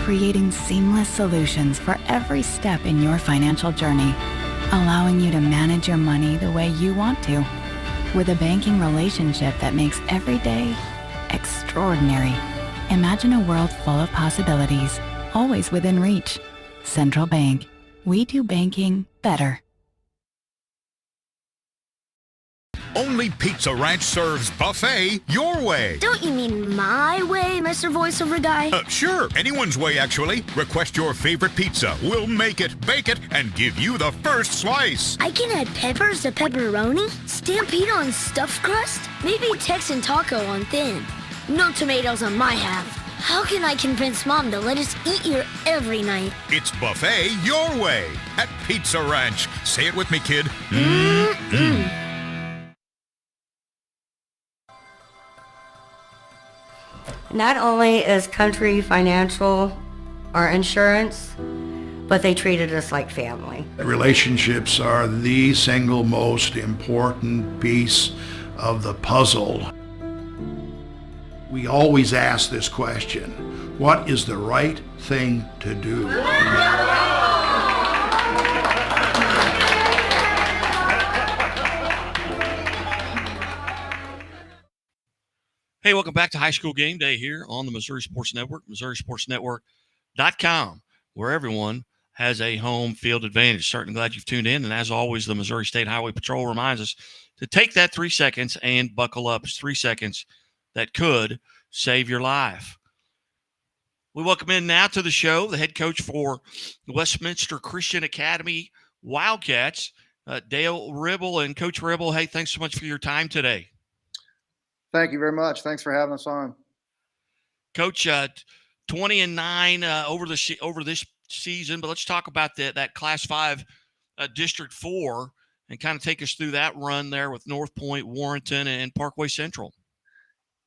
creating seamless solutions for every step in your financial journey, allowing you to manage your money the way you want to, with a banking relationship that makes every day extraordinary. Imagine a world full of possibilities, always within reach. Central Bank. We do banking better. Only Pizza Ranch serves buffet your way. Don't you mean my way, Mr. Voiceover Guy? Sure, anyone's way, actually. Request your favorite pizza. We'll make it, bake it, and give you the first slice. I can add peppers to pepperoni, Stampede on stuffed crust, maybe Texan taco on thin. No tomatoes on my half. How can I convince Mom to let us eat here every night? It's buffet your way at Pizza Ranch. Say it with me, kid. Not only is Country Financial our insurance, but they treated us like family. Relationships are the single most important piece of the puzzle. We always ask this question: what is the right thing to do? Hey, welcome back to High School Game Day here on the Missouri Sports Network, MissouriSportsNetwork.com, where everyone has a home field advantage. Certainly glad you've tuned in. And as always, the Missouri State Highway Patrol reminds us to take that 3 seconds and buckle up. It's 3 seconds that could save your life. We welcome in now to the show the head coach for Westminster Christian Academy Wildcats, Dale Ribble. And Coach Ribble, hey, thanks so much for your time today. Thank you very much. Thanks for having us on. Coach, 20-9 over this season, but let's talk about that Class 5 District 4 and kind of take us through that run there with North Point, Warrenton, and Parkway Central.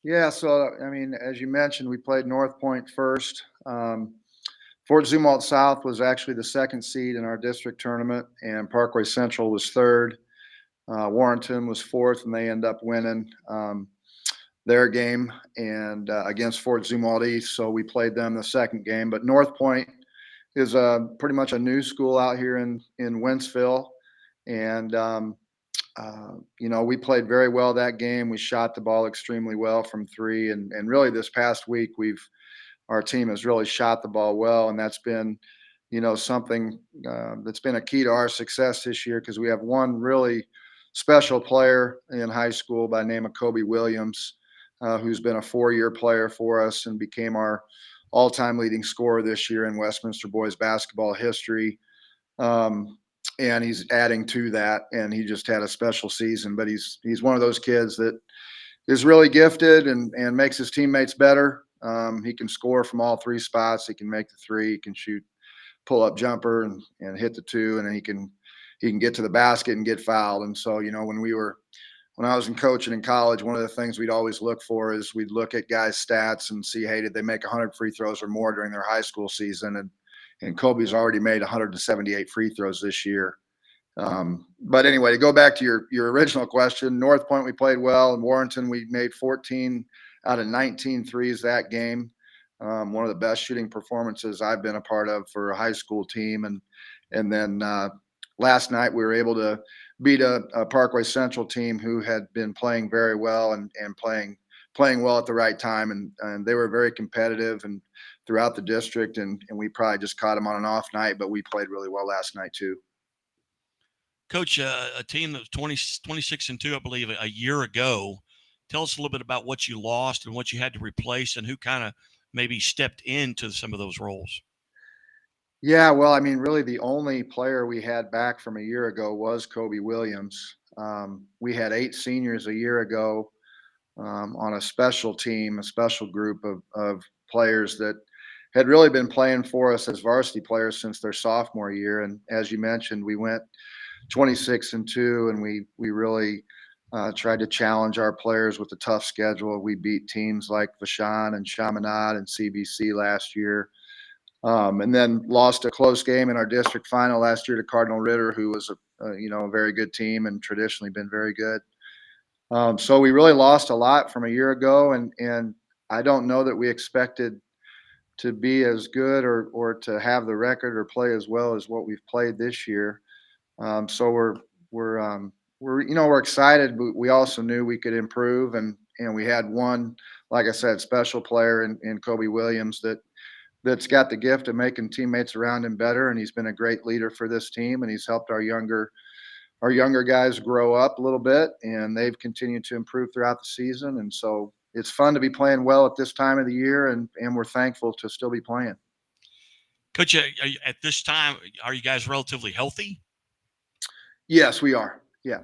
Yeah, so, I mean, as you mentioned, we played North Point first. Fort Zumwalt South was actually the second seed in our district tournament, and Parkway Central was third. Warrenton was fourth, and they end up winning their game and against Fort Zumwalt East. So we played them the second game. But North Point is pretty much a new school out here in Wentzville. And, we played very well that game. We shot the ball extremely well from three. And really this past week, our team has really shot the ball well. And that's been, something that's been a key to our success this year, because we have one really special player in high school by the name of Kobe Williams, who's been a 4-year player for us and became our all-time leading scorer this year in Westminster boys basketball history. And he's adding to that, and he just had a special season. But he's one of those kids that is really gifted and makes his teammates better. He can score from all three spots. He can make the three. He can shoot pull-up jumper and hit the two, and then he can get to the basket and get fouled. And so, when I was coaching in college, one of the things we'd always look for is we'd look at guys' stats and see, hey, did they make 100 free throws or more during their high school season? And Kobe's already made 178 free throws this year. But anyway, to go back to your original question, North Point we played well. In Warrenton, we made 14 out of 19 threes that game. One of the best shooting performances I've been a part of for a high school team. And then last night we were able to beat a Parkway Central team who had been playing very well and playing well at the right time. And they were very competitive and throughout the district. And we probably just caught them on an off night, but we played really well last night too. Coach, a team that was 26-2, I believe, a year ago. Tell us a little bit about what you lost and what you had to replace and who kind of maybe stepped into some of those roles. Yeah, well, I mean, really the only player we had back from a year ago was Kobe Williams. We had 8 seniors a year ago on a special team, a special group of players that had really been playing for us as varsity players since their sophomore year. And as you mentioned, we went 26-2, and we really tried to challenge our players with a tough schedule. We beat teams like Vashon and Chaminade and CBC last year. And then lost a close game in our district final last year to Cardinal Ritter, who was a very good team and traditionally been very good. So we really lost a lot from a year ago, and I don't know that we expected to be as good or to have the record or play as well as what we've played this year. So we're excited, but we also knew we could improve, and we had one, like I said, special player in Kobe Williams that's got the gift of making teammates around him better, and he's been a great leader for this team, and he's helped our younger guys grow up a little bit, and they've continued to improve throughout the season. And so it's fun to be playing well at this time of the year, and we're thankful to still be playing. Coach, at this time, are you guys relatively healthy? Yes, we are. Yeah.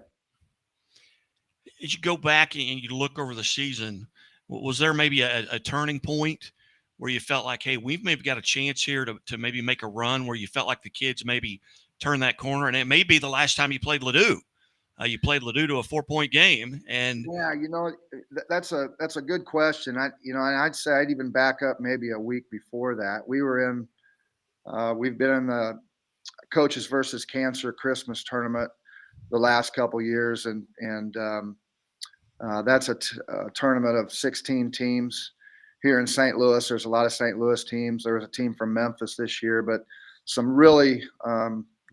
As you go back and you look over the season, was there maybe a turning point where you felt like, hey, we've maybe got a chance here to maybe make a run, where you felt like the kids maybe turn that corner? And it may be the last time you played Ladue. You played Ladue to a 4-point game. And yeah, that's a good question. And I'd say I'd even back up maybe a week before that. We've been in the Coaches versus Cancer Christmas tournament the last couple years, and that's a tournament of 16 teams here in St. Louis. There's a lot of St. Louis teams. There was a team from Memphis this year, but some really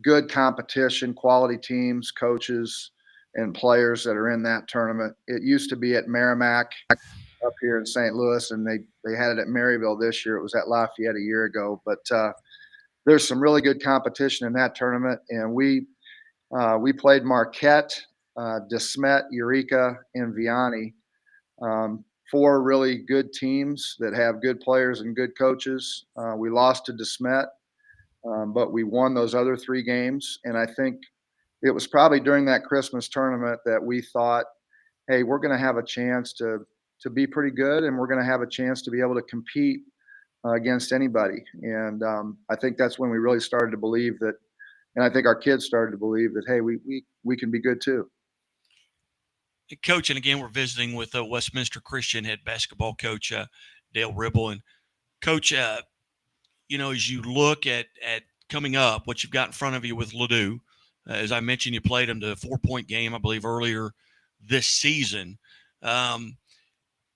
good competition, quality teams, coaches, and players that are in that tournament. It used to be at Merrimack up here in St. Louis, and they had it at Maryville this year. It was at Lafayette a year ago, but there's some really good competition in that tournament. And we played Marquette, DeSmet, Eureka, and Vianney. Four really good teams that have good players and good coaches. We lost to DeSmet, but we won those other three games. And I think it was probably during that Christmas tournament that we thought, hey, we're going to have a chance to be pretty good, and we're going to have a chance to be able to compete against anybody. And I think that's when we really started to believe that, and I think our kids started to believe that, hey, we can be good too. Coach, and again, we're visiting with Westminster Christian head basketball coach Dale Ribble. And Coach, you know, as you look at coming up, what you've got in front of you with Ladue, as I mentioned, you played them to a 4-point game, I believe, earlier this season.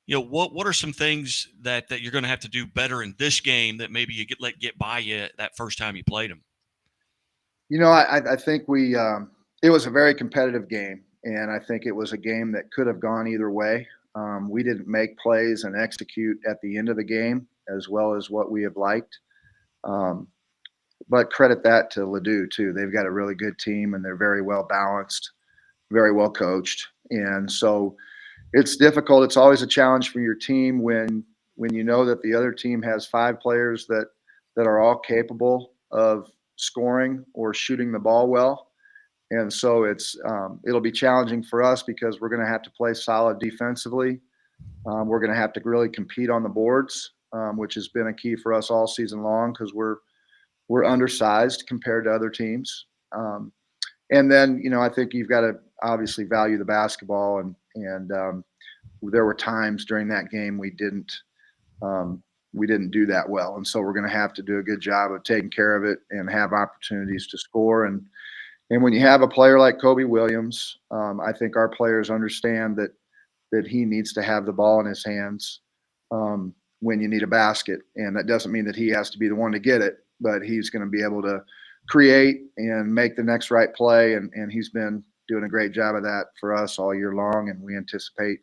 You know, what are some things that you're going to have to do better in this game that maybe you get by you that first time you played them? You know, I think it was a very competitive game, and I think it was a game that could have gone either way. We didn't make plays and execute at the end of the game as well as what we have liked. But credit that to Ladue too. They've got a really good team, and they're very well balanced, very well coached. And so it's difficult. It's always a challenge for your team when you know that the other team has 5 players that are all capable of scoring or shooting the ball well. And so it'll be challenging for us because we're going to have to play solid defensively. We're going to have to really compete on the boards, which has been a key for us all season long because we're undersized compared to other teams. And then, you know, I think you've got to obviously value the basketball, and there were times during that game we didn't do that well. And so we're going to have to do a good job of taking care of it and have opportunities to score. And when you have a player like Kobe Williams, I think our players understand that he needs to have the ball in his hands when you need a basket. And that doesn't mean that he has to be the one to get it, but he's going to be able to create and make the next right play. And he's been doing a great job of that for us all year long. And we anticipate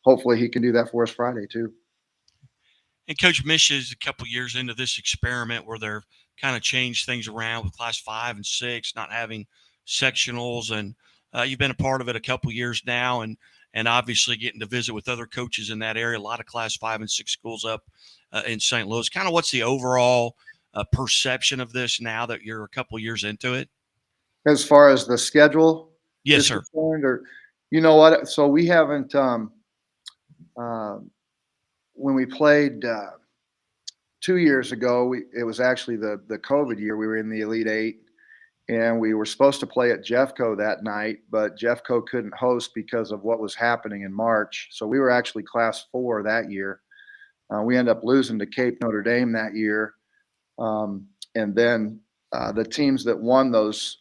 hopefully he can do that for us Friday too. And Coach Mish is a couple years into this experiment where they're kind of changed things around with class 5 and 6, not having sectionals. And you've been a part of it a couple years now, and obviously getting to visit with other coaches in that area, a lot of class 5 and 6 schools up in St. Louis. Kind of what's the overall perception of this now that you're a couple years into it? As far as the schedule? Yes, sir. Or, you know what? So we haven't, when we played 2 years ago, it was actually the COVID year. We were in the Elite Eight, and we were supposed to play at Jeffco that night, but Jeffco couldn't host because of what was happening in March. So we were actually class 4 that year. We ended up losing to Cape Notre Dame that year. And then the teams that won those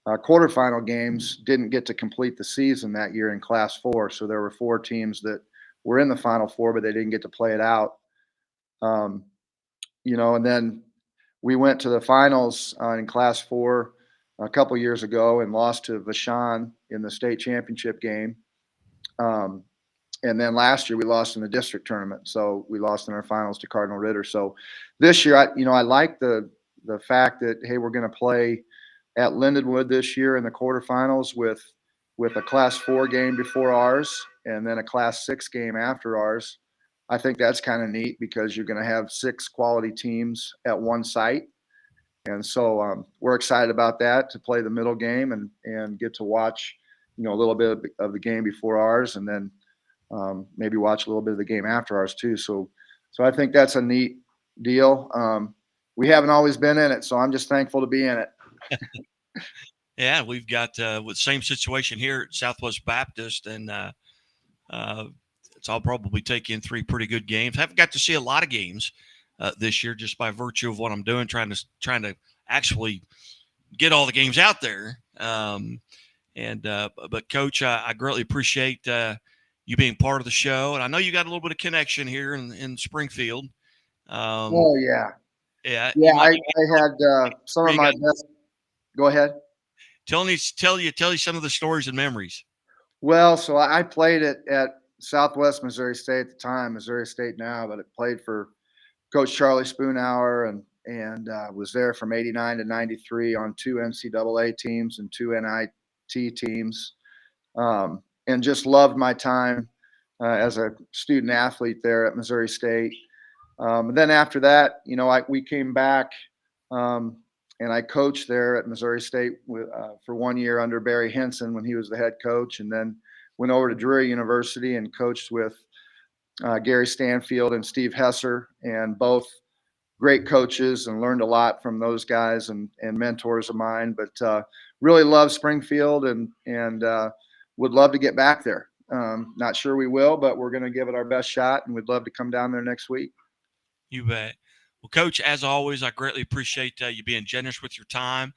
quarterfinal games didn't get to complete the season that year in class 4. So there were 4 teams that were in the Final Four, but they didn't get to play it out. You know, and then we went to the finals in class 4 a couple years ago and lost to Vashon in the state championship game. And then last year we lost in the district tournament. So we lost in our finals to Cardinal Ritter. So this year, I like the fact that, hey, we're going to play at Lindenwood this year in the quarterfinals with a class 4 game before ours and then a class 6 game after ours. I think that's kind of neat because you're going to have 6 quality teams at one site. And so we're excited about that, to play the middle game and get to watch, you know, a little bit of the game before ours, and then maybe watch a little bit of the game after ours too. So I think that's a neat deal. We haven't always been in it, so I'm just thankful to be in it. Yeah, we've got with same situation here at Southwest Baptist, and I'll probably take in 3 pretty good games. Haven't got to see a lot of games this year, just by virtue of what I'm doing, trying to actually get all the games out there. But Coach, I greatly appreciate you being part of the show, and I know you got a little bit of connection here in Springfield. Oh yeah, yeah. I had some of my best. Go ahead. Tell you some of the stories and memories. Well, so I played at Southwest Missouri State at the time, Missouri State now, but I played for Coach Charlie Spoonhour and was there from 89 to 93 on 2 NCAA teams and 2 NIT teams, and just loved my time as a student athlete there at Missouri State. And then after that, we came back, and I coached there at Missouri State for 1 year under Barry Henson when he was the head coach, and then went over to Drury University and coached with Gary Stanfield and Steve Hesser, and both great coaches, and learned a lot from those guys and mentors of mine. But really love Springfield, and would love to get back there. Not sure we will, but we're going to give it our best shot, and we'd love to come down there next week. You bet. Well, Coach, as always, I greatly appreciate you being generous with your time.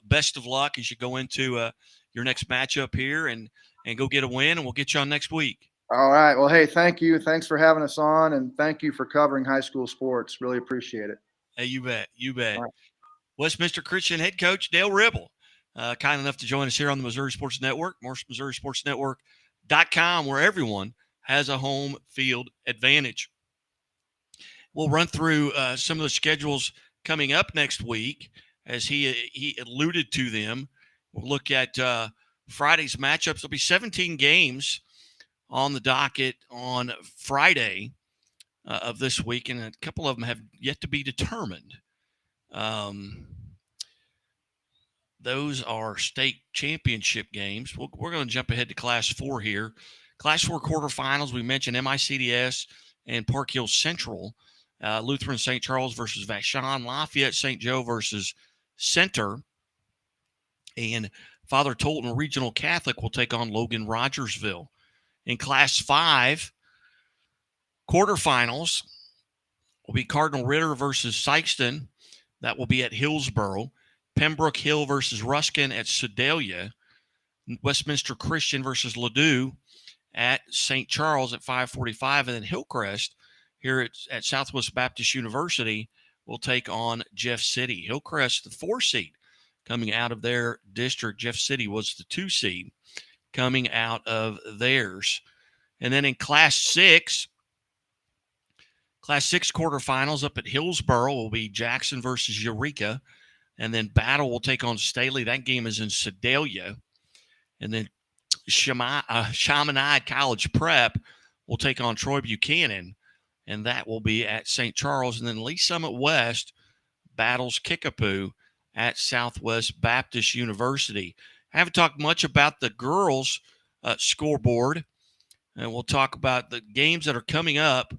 Best of luck as you go into your next matchup here, and go get a win, and we'll get you on next week. All right. Well, hey, thank you. Thanks for having us on, and thank you for covering high school sports. Really appreciate it. Hey, you bet. You bet. Right. Westminster Christian head coach Dale Ribble, kind enough to join us here on the Missouri Sports Network, MissouriSportsNetwork.com, where everyone has a home field advantage. We'll run through some of the schedules coming up next week, as he alluded to them. We'll look at Friday's matchups. There'll be 17 games on the docket on Friday of this week, and a couple of them have yet to be determined. Those are state championship games. We're going to jump ahead to Class 4 here. Class 4 quarterfinals, we mentioned MICDS and Park Hill Central. Lutheran St. Charles versus Vashon. Lafayette St. Joe versus Center. And Father Tolton Regional Catholic will take on Logan Rogersville. In Class 5, quarterfinals will be Cardinal Ritter versus Sykeston. That will be at Hillsboro. Pembroke Hill versus Ruskin at Sedalia. Westminster Christian versus Ladue at St. Charles at 5:45. And then Hillcrest here at Southwest Baptist University will take on Jeff City. Hillcrest, the 4 seed coming out of their district. Jeff City was the 2 seed coming out of theirs. And then in Class 6 quarterfinals up at Hillsboro will be Jackson versus Eureka. And then Battle will take on Staley. That game is in Sedalia. And then Chaminade College Prep will take on Troy Buchanan. And that will be at St. Charles. And then Lee Summit West battles Kickapoo at Southwest Baptist University. I haven't talked much about the girls' scoreboard. And we'll talk about the games that are coming up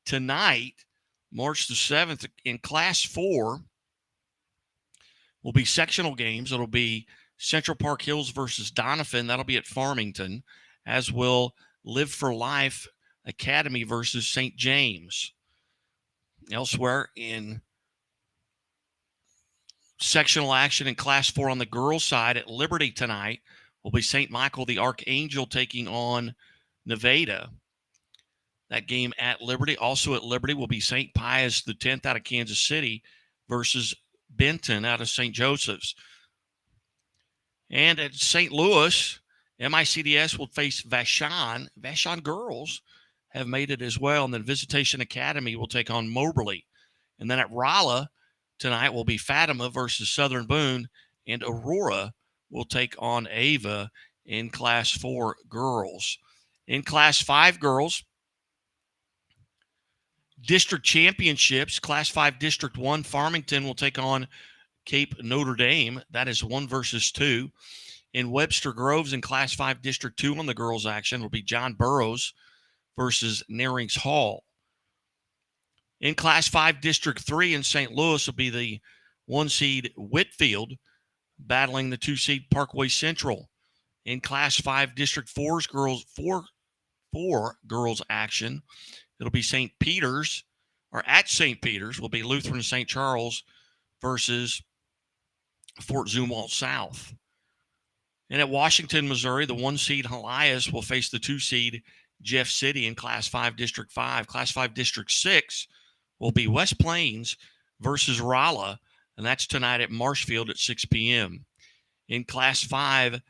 tonight, March the 7th. In Class 4 will be sectional games. It'll be Central Park Hills versus Donovan. That'll be at Farmington, as will Live for Life Academy versus St. James. Elsewhere in sectional action in Class 4 on the girls' side at Liberty tonight will be St. Michael the Archangel taking on Nevada. That game at Liberty. Also at Liberty will be St. Pius the 10th out of Kansas City versus Benton out of St. Joseph's. And at St. Louis, MICDS will face Vashon. Vashon girls have made it as well. And then Visitation Academy will take on Moberly. And then at Rolla tonight will be Fatima versus Southern Boone. And Aurora will take on Ava in Class 4 girls. In Class 5 girls, district championships, Class 5 District 1, Farmington will take on Cape Notre Dame. That is 1 versus 2. In Webster Groves in Class 5 District 2 on the girls' action will be John Burroughs versus Narings Hall. In Class 5 District 3 in St. Louis will be the 1 seed Whitfield battling the 2 seed Parkway Central. In Class 5 District 4's four girls action, it'll be St. Peter's, or at St. Peter's will be Lutheran St. Charles versus Fort Zumwalt South. And at Washington, Missouri, the 1 seed Helias will face the 2 seed Jeff City in Class 5 District 5. Class 5 District 6 will be West Plains versus Rolla, and that's tonight at Marshfield at 6 p.m. In Class 5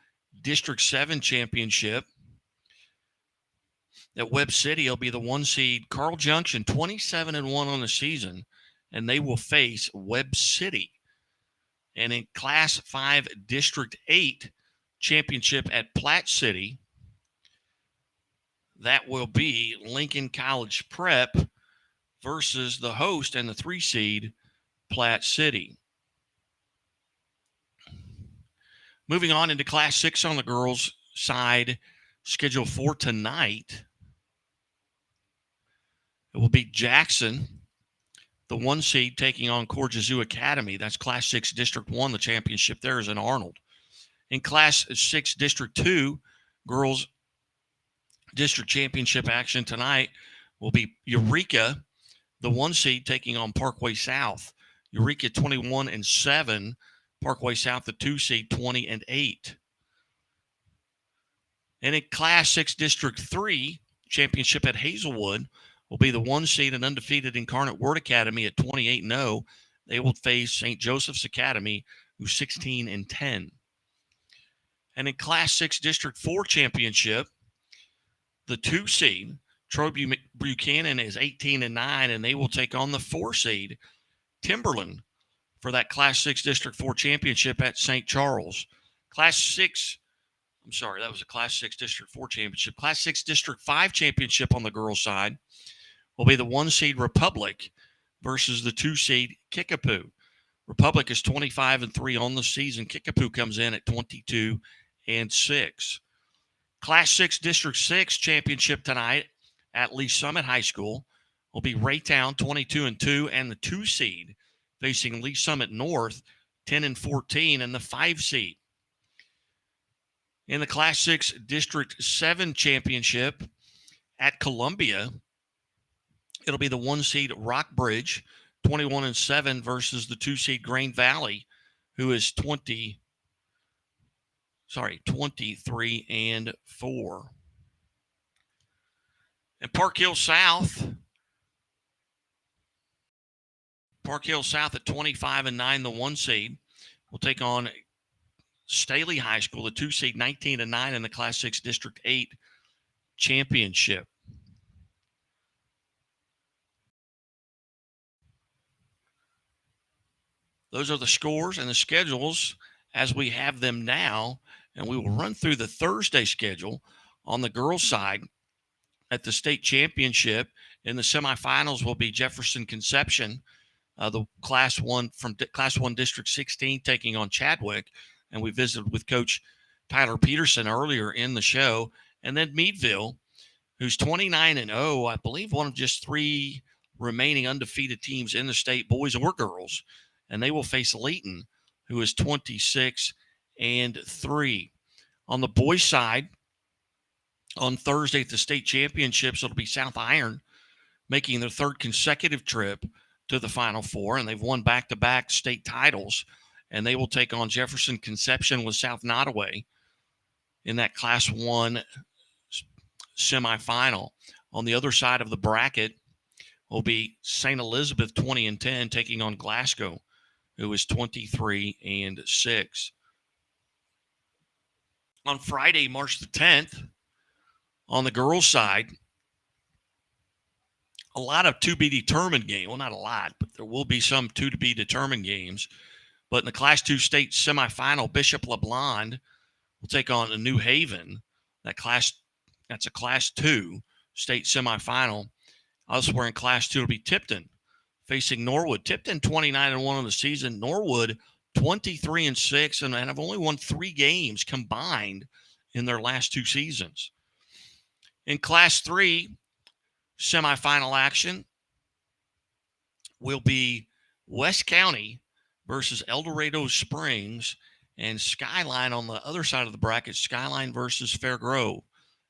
District 7 championship, at Webb City, it'll be the 1 seed Carl Junction, 27-1 on the season, and they will face Webb City. And in Class 5 District 8 championship at Platte City, that will be Lincoln College Prep versus the host and the 3 seed Platte City. Moving on into Class 6 on the girls' side, schedule for tonight, it will be Jackson, the 1 seed, taking on Corjazoo Academy. That's Class 6 District 1. The championship there is in Arnold. In Class 6 District 2, girls' district championship action tonight will be Eureka, the 1 seed, taking on Parkway South. Eureka 21-7, Parkway South, the 2 seed, 20-8. And in Class 6 District 3, championship at Hazelwood will be the 1 seed and undefeated Incarnate Word Academy at 28-0. They will face St. Joseph's Academy, who's 16-10. And in Class 6 District 4 championship, the 2 seed, Troy Buchanan, is 18-9, and they will take on the 4 seed, Timberland, for that Class 6 District 4 championship at St. Charles. That was a Class 6 District 4 championship. Class 6 District 5 championship on the girls' side will be the 1 seed Republic versus the 2 seed Kickapoo. Republic is 25-3 on the season. Kickapoo comes in at 22-6. Class 6 District 6 championship tonight at Lee Summit High School will be Raytown 22-2 and the 2 seed facing Lee Summit North 10-14 and the 5 seed. In the Class 6 District 7 championship at Columbia, it'll be the 1 seed Rockbridge 21-7 versus the 2 seed Grain Valley, who is 23-4. And Park Hill South at 25-9, the 1 seed, will take on Staley High School, the 2 seed, 19-9 in the Class 6 District 8 championship. Those are the scores and the schedules as we have them now, and we will run through the Thursday schedule. On the girls' side, at the state championship, in the semifinals will be Jefferson Conception, the Class 1 District 16, taking on Chadwick. And we visited with Coach Tyler Peterson earlier in the show. And then Meadville, who's 29-0, I believe one of just 3 remaining undefeated teams in the state, boys or girls. And they will face Leighton, who is 26-3. On the boys' side, on Thursday at the state championships, it'll be South Iron making their 3rd consecutive trip to the Final Four, and they've won back-to-back state titles. And they will take on Jefferson Conception with South Nottoway in that Class 1 semifinal. On the other side of the bracket will be St. Elizabeth 20-10 taking on Glasgow, who is 23-6. On Friday, March the 10th, on the girls' side, a lot of to-be-determined games. Well, not a lot, but there will be some to-be-determined games. But in the Class 2 state semifinal, Bishop LeBlond will take on New Haven. That's a Class 2 state semifinal. Elsewhere in Class 2, it'll be Tipton facing Norwood. Tipton 29-1 on the season. Norwood 23-6 and have only won 3 games combined in their last 2 seasons. In Class 3 semifinal action will be West County versus El Dorado Springs, and Skyline on the other side of the bracket, Skyline versus Fair Grove.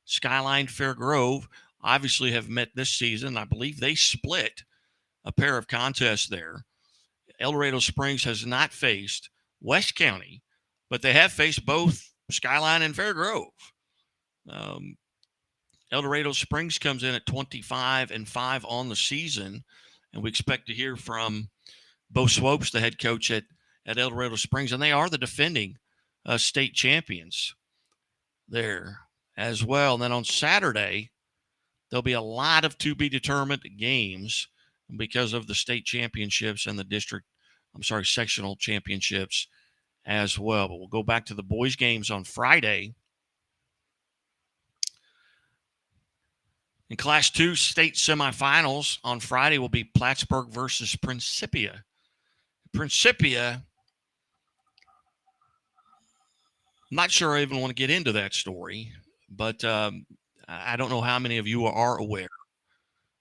Skyline, Fair Grove obviously have met this season. I believe they split a pair of contests there. El Dorado Springs has not faced West County, but they have faced both Skyline and Fair Grove. El Dorado Springs comes in at 25-5 on the season, and we expect to hear from Bo Swopes, the head coach at El Dorado Springs, and they are the defending state champions there as well. And then on Saturday, there'll be a lot of to-be-determined games because of the state championships and the sectional championships as well. But we'll go back to the boys' games on Friday. In Class 2 state semifinals on Friday will be Plattsburgh versus Principia. Principia, I'm not sure I even want to get into that story, but I don't know how many of you are aware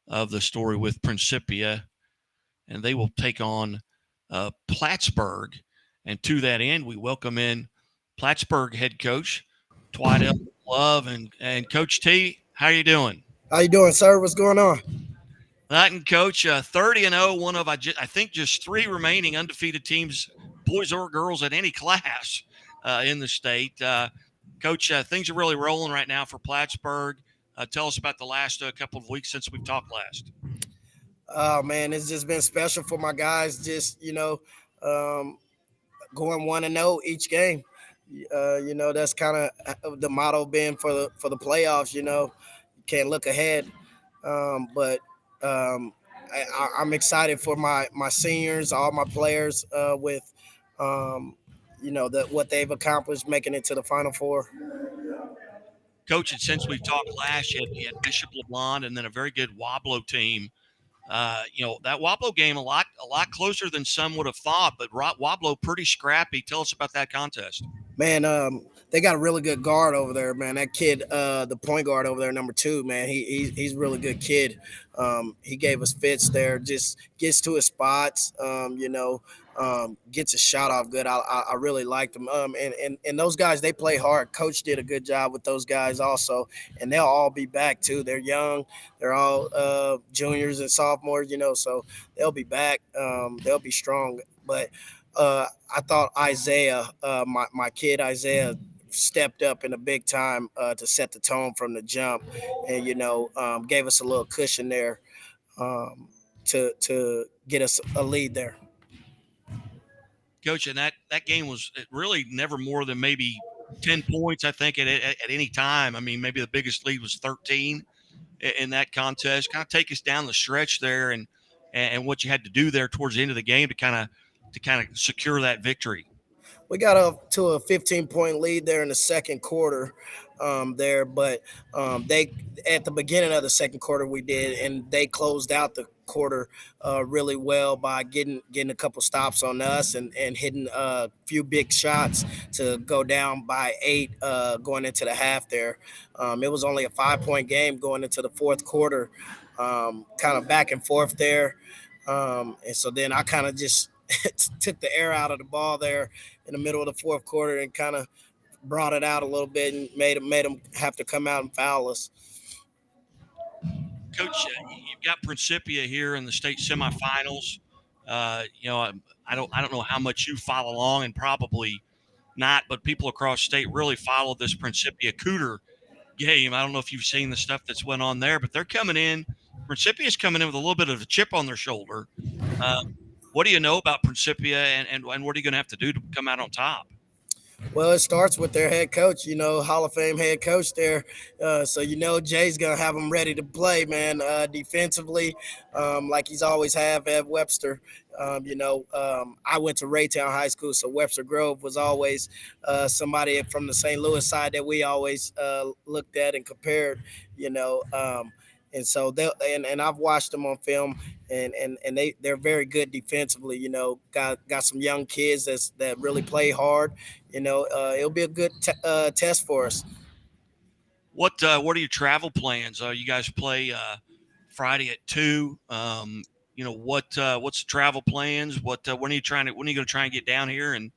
of the story with Principia, and they will take on Plattsburgh. And to that end, we welcome in Plattsburgh head coach Twiddell Love and Coach T. How you doing? How you doing, sir? What's going on? And Coach, 30-0, one of I think just 3 remaining undefeated teams, boys or girls, at any class in the state. Coach, things are really rolling right now for Plattsburgh. Tell us about the last couple of weeks since we've talked last. Oh man, it's just been special for my guys. Just going 1-0 each game. That's kind of the motto been for the playoffs. You can't look ahead, but I'm excited for my seniors, all my players, with what they've accomplished, making it to the Final Four. Coach, and since we've talked last, you had Bishop LeBlanc and then a very good Wablo team. That Wablo game a lot closer than some would have thought, but Wablo pretty scrappy. Tell us about that contest. Man, they got a really good guard over there, man. That kid, the point guard over there, number 2, man, he's a really good kid. He gave us fits there, just gets to his spots, gets a shot off good. I really liked him. And those guys, they play hard. Coach did a good job with those guys also, and they'll all be back too. They're young. They're all juniors and sophomores, so they'll be back. They'll be strong. But I thought Isaiah, my kid Isaiah, stepped up in a big time to set the tone from the jump, and gave us a little cushion there to get us a lead there. Coach, and that game was really never more than maybe 10 points, I think, at any time. I mean, maybe the biggest lead was 13 in that contest. Kind of take us down the stretch there and what you had to do there towards the end of the game to kind of secure that victory. We got up to a 15-point lead there in the second quarter there, but they at the beginning of the second quarter we did, and they closed out the quarter really well by getting a couple stops on us and hitting a few big shots to go down by 8 going into the half there. It was only a 5-point game going into the fourth quarter, kind of back and forth there. And so then I kind of just took the air out of the ball there in the middle of the fourth quarter and kind of brought it out a little bit and made them have to come out and foul us. Coach, you've got Principia here in the state semifinals. I don't know how much you follow along, and probably not, but people across state really follow this Principia Cooter game. I don't know if you've seen the stuff that's went on there, but they're coming in. Principia's coming in with a little bit of a chip on their shoulder. What do you know about Principia, and what are you going to have to do to come out on top? Well, it starts with their head coach, Hall of Fame head coach there. So, Jay's going to have them ready to play, man, defensively, like he's always have at Webster. I went to Raytown High School, so Webster Grove was always somebody from the St. Louis side that we always looked at and compared, and so and I've watched them on film, and they're very good defensively. Got some young kids that really play hard. It'll be a good test for us. What are your travel plans? You guys play Friday at 2. What's the travel plans? When are you going to try and get down here and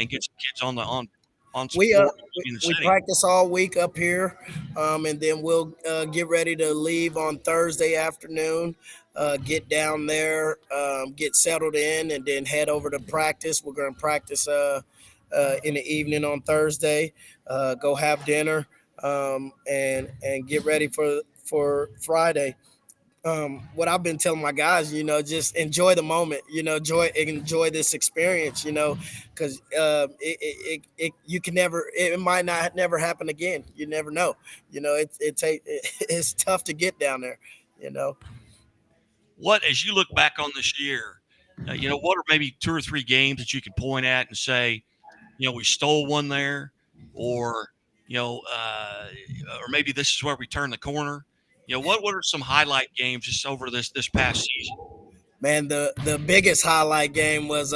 get some kids on We practice all week up here, and then we'll get ready to leave on Thursday afternoon, get down there, get settled in, and then head over to practice. We're going to practice in the evening on Thursday, go have dinner, and get ready for Friday. What I've been telling my guys, just enjoy the moment, enjoy this experience, because you can never, it might not never happen again. You never know, it's tough to get down there, What, as you look back on this year, what are maybe 2 or 3 games that you could point at and say, we stole one there, or or maybe this is where we turn the corner. What are some highlight games just over this past season? Man, the biggest highlight game was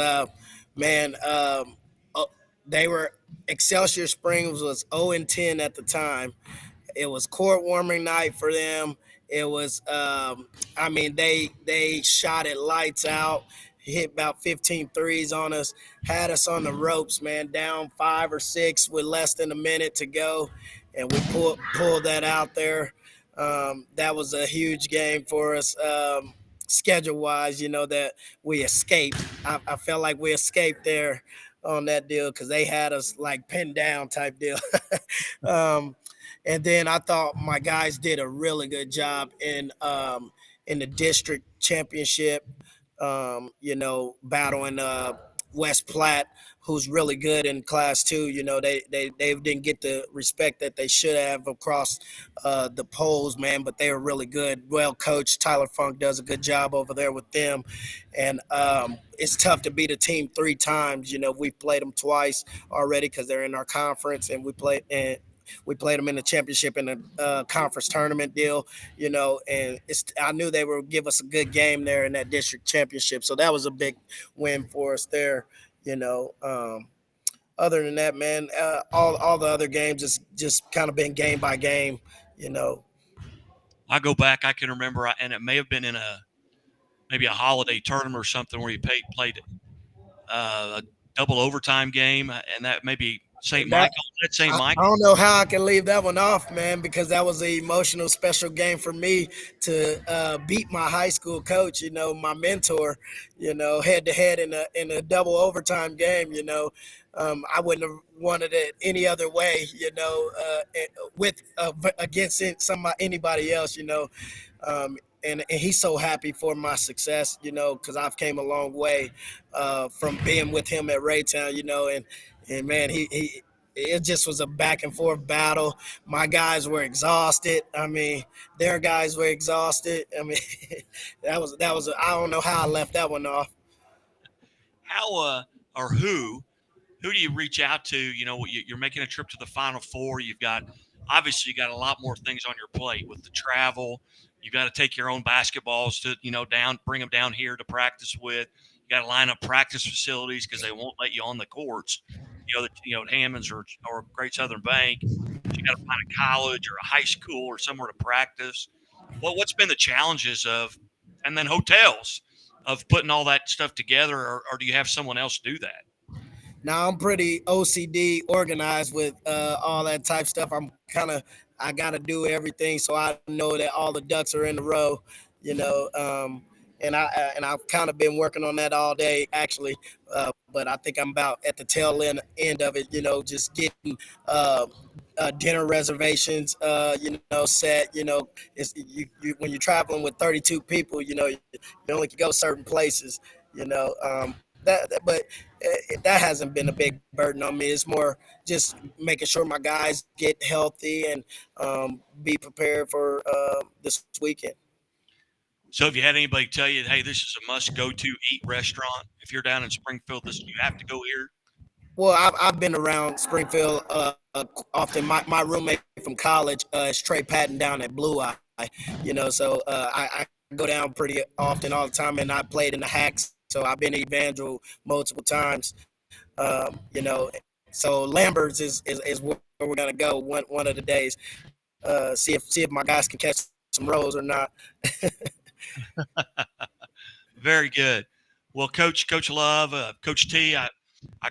man, they were Excelsior Springs was 0-10 at the time. It was court warming night for them. It was, I mean, they shot it lights out, hit about 15 threes on us, had us on the ropes, man, down 5 or 6 with less than a minute to go, and we pulled that out there. That was a huge game for us. Schedule wise, that we escaped. I felt like we escaped there on that deal because they had us like pinned down type deal. And then I thought my guys did a really good job in the district championship, battling West Platte, who's really good in Class 2. They didn't get the respect that they should have across the polls, man, but they were really good. Well coached. Tyler Funk does a good job over there with them. And it's tough to beat a team 3 times. We've played them twice already because they're in our conference, and we played them in the championship in the conference tournament deal, and I knew they would give us a good game there in that district championship. So that was a big win for us there, Other than that, man, all the other games is just kind of been game by game, I go back, I can remember, and it may have been in maybe a holiday tournament or something where you played a double overtime game, and that maybe St. Michael. That's St. I Michael. don't know how I can leave that one off, man, because that was an emotional, special game for me to beat my high school coach, my mentor, head to head in a double overtime game. I wouldn't have wanted it any other way, against anybody else, and he's so happy for my success, because I've came a long way from being with him at Raytown, and man, it just was a back and forth battle. My guys were exhausted. I mean, their guys were exhausted. I mean, that was I don't know how I left that one off. How or who do you reach out to? You're making a trip to the Final Four. Obviously you got a lot more things on your plate with the travel. You got to take your own basketballs to bring them down here to practice with. You got to line up practice facilities because they won't let you on the courts. At Hammonds or Great Southern Bank. You got to find a college or a high school or somewhere to practice. What's been the challenges and then hotels of putting all that stuff together, or do you have someone else do that? Now I'm pretty OCD organized with all that type stuff. I got to do everything so I know that all the ducks are in the row, and I've kind of been working on that all day actually. But I think I'm about at the tail end of it, just getting dinner reservations, set. When you're traveling with 32 people, you only can go certain places, but that hasn't been a big burden on me. It's more just making sure my guys get healthy and be prepared for this weekend. So have you had anybody tell you, hey, this is a must go to eat restaurant? If you're down in Springfield, you have to go here? Well, I've been around Springfield often. My roommate from college is Trey Patton down at Blue Eye, so I go down pretty often all the time, and I played in the Hacks, so I've been to Evangel multiple times, so Lambert's is where we're gonna go one of the days, see if my guys can catch some rolls or not. Very good. Well, Coach Love, Coach T, I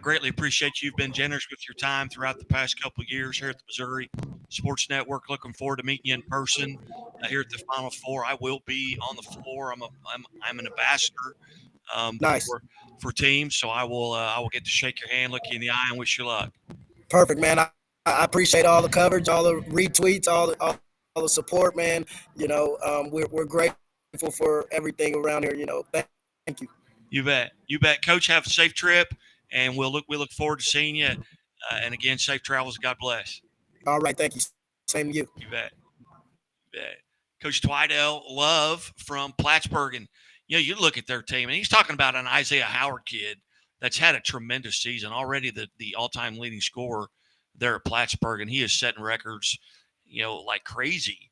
greatly appreciate you've been generous with your time throughout the past couple of years here at the Missouri Sports Network. Looking forward to meeting you in person here at the Final Four. I will be on the floor. I'm an ambassador Nice. for teams, so I will get to shake your hand, look you in the eye, and wish you luck. Perfect, man. I appreciate all the coverage, all the retweets, all the support, man. We're grateful for everything around here. Thank you. You bet. Coach, have a safe trip, and we look forward to seeing you. And again, safe travels. God bless. All right, thank you. Same to you. You bet. Coach Twidell Love from Plattsburgh. And, you look at their team, and he's talking about an Isaiah Howard kid that's had a tremendous season, already the all-time leading scorer there at Plattsburgh, and he is setting records, like crazy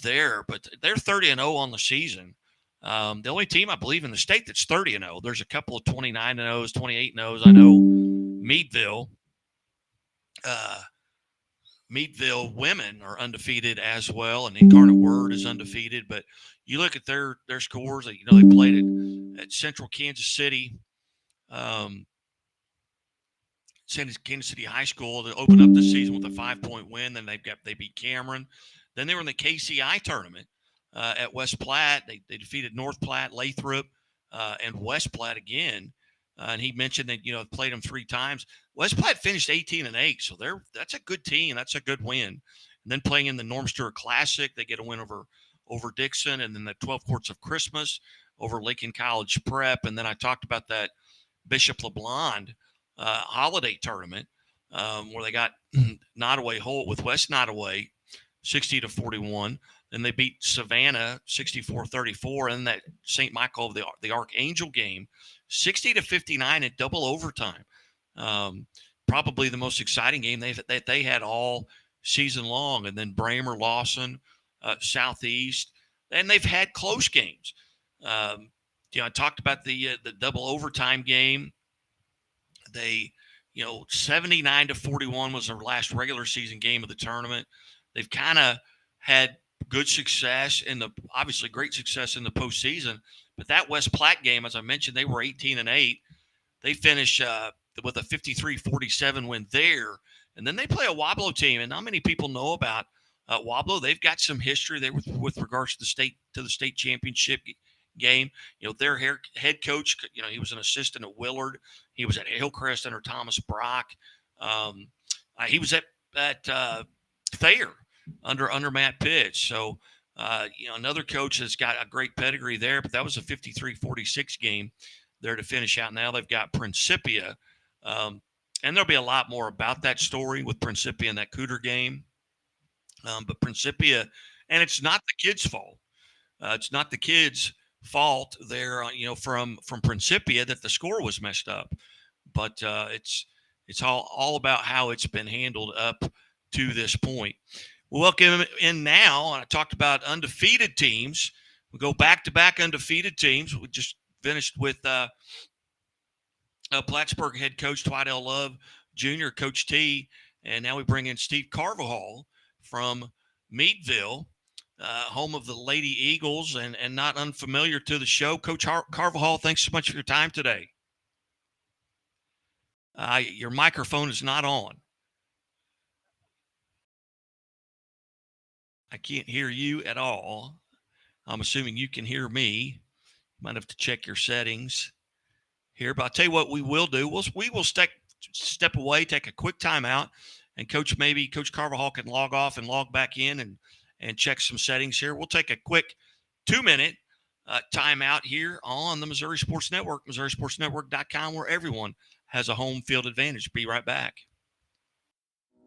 there. But they're 30-0 on the season. The only team, I believe, in the state that's 30-0. There's a couple of 29-0s, 28-0s. I know Meadville women are undefeated as well, and Incarnate Word is undefeated. But you look at their scores. They played at Central Kansas City, Kansas City High School to open up the season with a 5-point win. Then they beat Cameron. Then they were in the KCI tournament at West Platte. They defeated North Platte, Lathrop, and West Platte again. And he mentioned that played them 3 times. West Platte finished 18-8, so that's a good team. That's a good win. And then playing in the Norm Stewart Classic, they get a win over Dixon, and then the 12 Courts of Christmas over Lincoln College Prep. And then I talked about that Bishop LeBlond holiday tournament where they got Nottoway Holt with West Nottoway 60-41. Then they beat Savannah 64-34, and that St. Michael of the Archangel game 60-59 in double overtime. Probably the most exciting game that they had all season long. And then Bramer, Lawson, Southeast, and they've had close games. I talked about the double overtime game. They, 79-41 was their last regular season game of the tournament. They've kind of had good success obviously great success in the postseason. But that West Platte game, as I mentioned, they were 18-8. They finish with a 53-47 win there. And then they play a Wablo team, and not many people know about Wablo. They've got some history there with regards to the state championship game. Their head coach, he was an assistant at Willard. He was at Hillcrest under Thomas Brock. He was at Thayer under Matt Pitch. So, another coach that's got a great pedigree there, but that was a 53-46 game there to finish out. Now they've got Principia. And there'll be a lot more about that story with Principia and that Cooter game. But Principia, and it's not the kids' fault. It's not the kids' fault there, from Principia that the score was messed up. But it's all about how it's been handled up to this point. We'll welcome in now. I talked about undefeated teams. We go back-to-back undefeated teams. We just finished with Plattsburgh head coach Twidell Love Jr., Coach T, and now we bring in Steve Carvajal from Meadville, home of the Lady Eagles, and not unfamiliar to the show. Coach Carvajal, thanks so much for your time today. Your microphone is not on. I can't hear you at all. I'm assuming you can hear me. Might have to check your settings here, but I'll tell you what we will do. We will step away, take a quick timeout, and Coach Carvajal can log off and log back in and check some settings here. We'll take a quick 2-minute timeout here on the Missouri Sports Network, MissouriSportsNetwork.com, where everyone has a home field advantage. Be right back.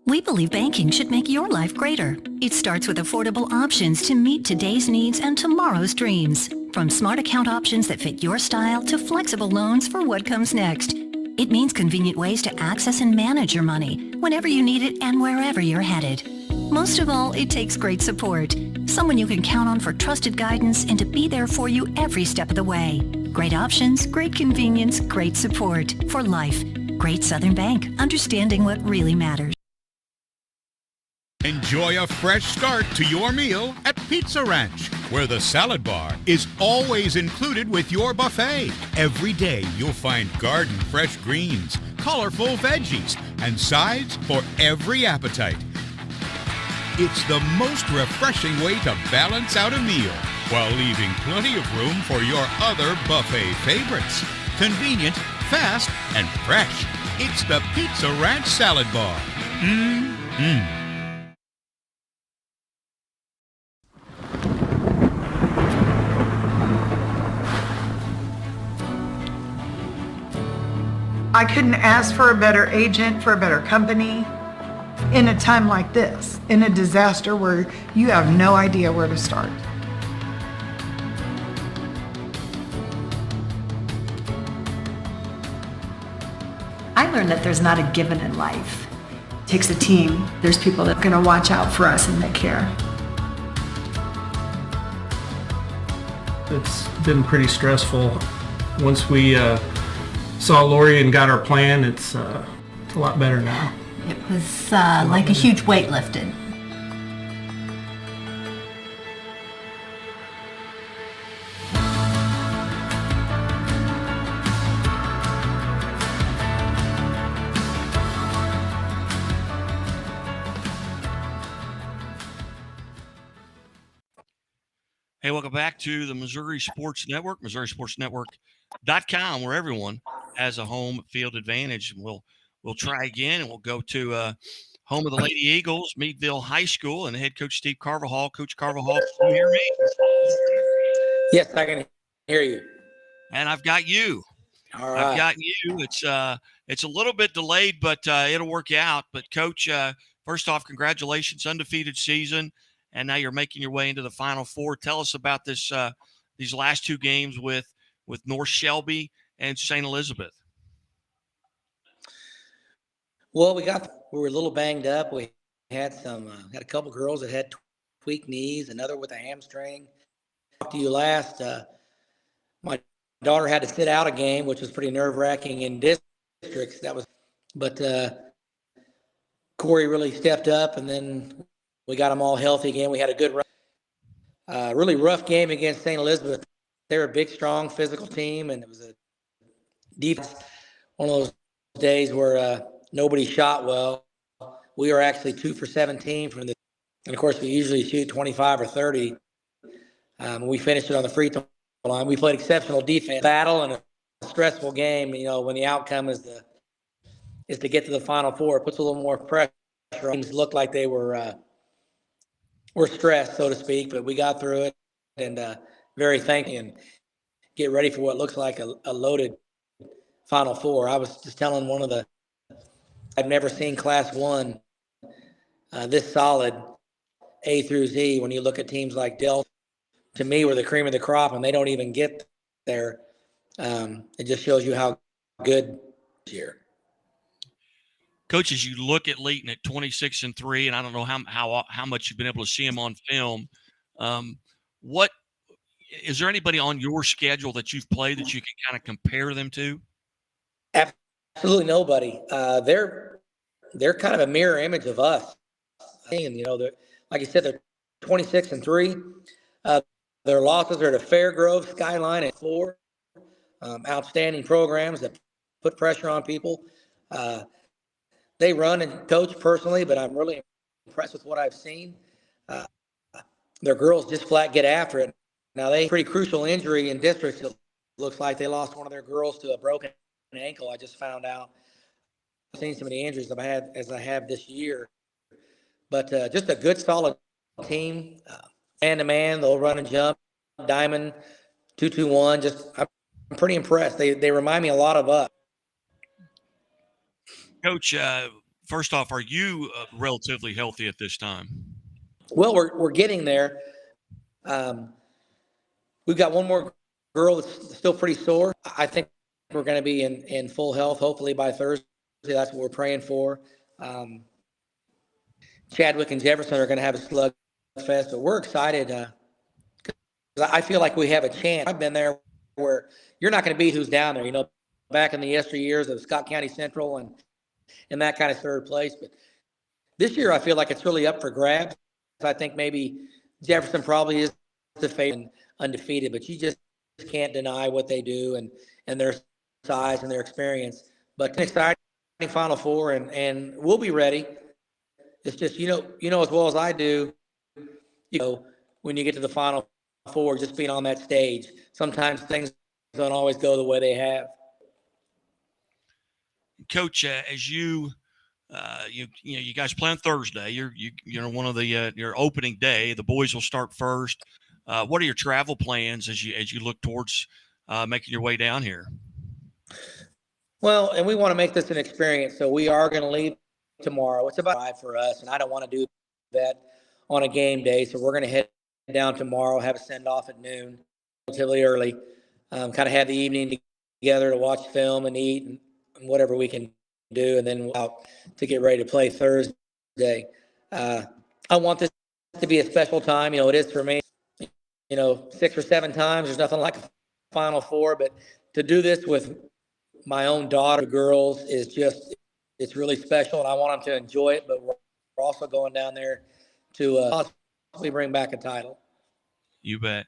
We believe banking should make your life greater. It starts with affordable options to meet today's needs and tomorrow's dreams. From smart account options that fit your style to flexible loans for what comes next. It means convenient ways to access and manage your money whenever you need it and wherever you're headed. Most of all, it takes great support. Someone you can count on for trusted guidance and to be there for you every step of the way. Great options, great convenience, great support for life. Great Southern Bank, understanding what really matters. Enjoy a fresh start to your meal at Pizza Ranch, where the salad bar is always included with your buffet. Every day you'll find garden fresh greens, colorful veggies, and sides for every appetite. It's the most refreshing way to balance out a meal while leaving plenty of room for your other buffet favorites. Convenient, fast, and fresh. It's the Pizza Ranch Salad Bar. Mmm. I couldn't ask for a better agent, for a better company. in a time like this, in a disaster where you have no idea where to start. I learned that there's not a given in life. It takes a team. There's people that are going to watch out for us and that care. It's been pretty stressful. Once we saw Lori and got our plan, it's a lot better now. It was like a huge weight lifted. Hey, welcome back to the Missouri Sports Network, MissouriSportsNetwork.com, where everyone has a home field advantage. We'll try again, and we'll go to home of the Lady Eagles, Meadville High School, and head coach Steve Carvajal. Coach Carvajal, can you hear me? Yes, I can hear you. And I've got you. All right. I've got you. It's a little bit delayed, but it'll work out. But Coach, first off, congratulations, undefeated season. And now you're making your way into the Final Four. Tell us about this these last two games with North Shelby and St. Elizabeth. Well, we were a little banged up. We had had a couple girls that had tweaked knees, another with a hamstring. Talked to you last. My daughter had to sit out a game, which was pretty nerve-wracking in districts. But Corey really stepped up, and then we got them all healthy again. We had a good run. Really rough game against St. Elizabeth. They're a big, strong, physical team, and it was a defense. One of those days where nobody shot well. We were actually 2 for 17 from the, and of course we usually shoot 25 or 30. We finished it on the free throw line. We played exceptional defense, battle, and a stressful game. You know, when the outcome is to get to the Final Four, it puts a little more pressure. Teams looked like they were stressed, so to speak, but we got through it, and very thankful and get ready for what looks like a loaded Final Four. I was just telling I've never seen Class 1 this solid, A through Z. When you look at teams like Delta, to me, we're the cream of the crop, and they don't even get there. It just shows you how good this year. Coach, as you look at Leighton at 26-3, and I don't know how much you've been able to see him on film, what is there anybody on your schedule that you've played that you can kind of compare them to? Absolutely nobody. They're kind of a mirror image of us. And you know, like you said, they're 26-3. Their losses are to Fairgrove, Skyline, and 4. Outstanding programs that put pressure on people. They run and coach personally, but I'm really impressed with what I've seen. Their girls just flat get after it. Now, they pretty crucial injury in districts. It looks like they lost one of their girls to a broken ankle. I just found out. I've seen so many injuries as I have this year. But just a good, solid team. Man-to-man, they'll run and jump. Diamond, 2-2-1. I'm pretty impressed. They remind me a lot of us. Coach, first off, are you relatively healthy at this time? Well, we're getting there. We've got one more girl that's still pretty sore. I think we're going to be in full health, hopefully by Thursday. That's what we're praying for. Chadwick and Jefferson are going to have a slugfest, but we're excited. 'Cause I feel like we have a chance. I've been there where you're not going to be who's down there. You know, back in the yesteryears of Scott County Central and that kind of third place. But this year, I feel like it's really up for grabs. I think maybe Jefferson probably is the favorite and undefeated, but you just can't deny what they do and their size and their experience. But an exciting Final Four, and we'll be ready. It's just, you know as well as I do, when you get to the Final Four, just being on that stage, sometimes things don't always go the way they have. Coach, as you guys play on Thursday. You're one of the your opening day. The boys will start first. What are your travel plans as you look towards making your way down here? Well, and we want to make this an experience, so we are going to leave tomorrow. It's about 5 for us, and I don't want to do that on a game day. So we're going to head down tomorrow, have a send off at noon, relatively early, kind of have the evening together to watch film and eat and whatever we can do, and then out to get ready to play Thursday. I want this to be a special time. It is for me. 6 or 7 times. There's nothing like a Final Four, but to do this with my own daughter, girls, it's really special, and I want them to enjoy it. But we're also going down there to possibly bring back a title. You bet.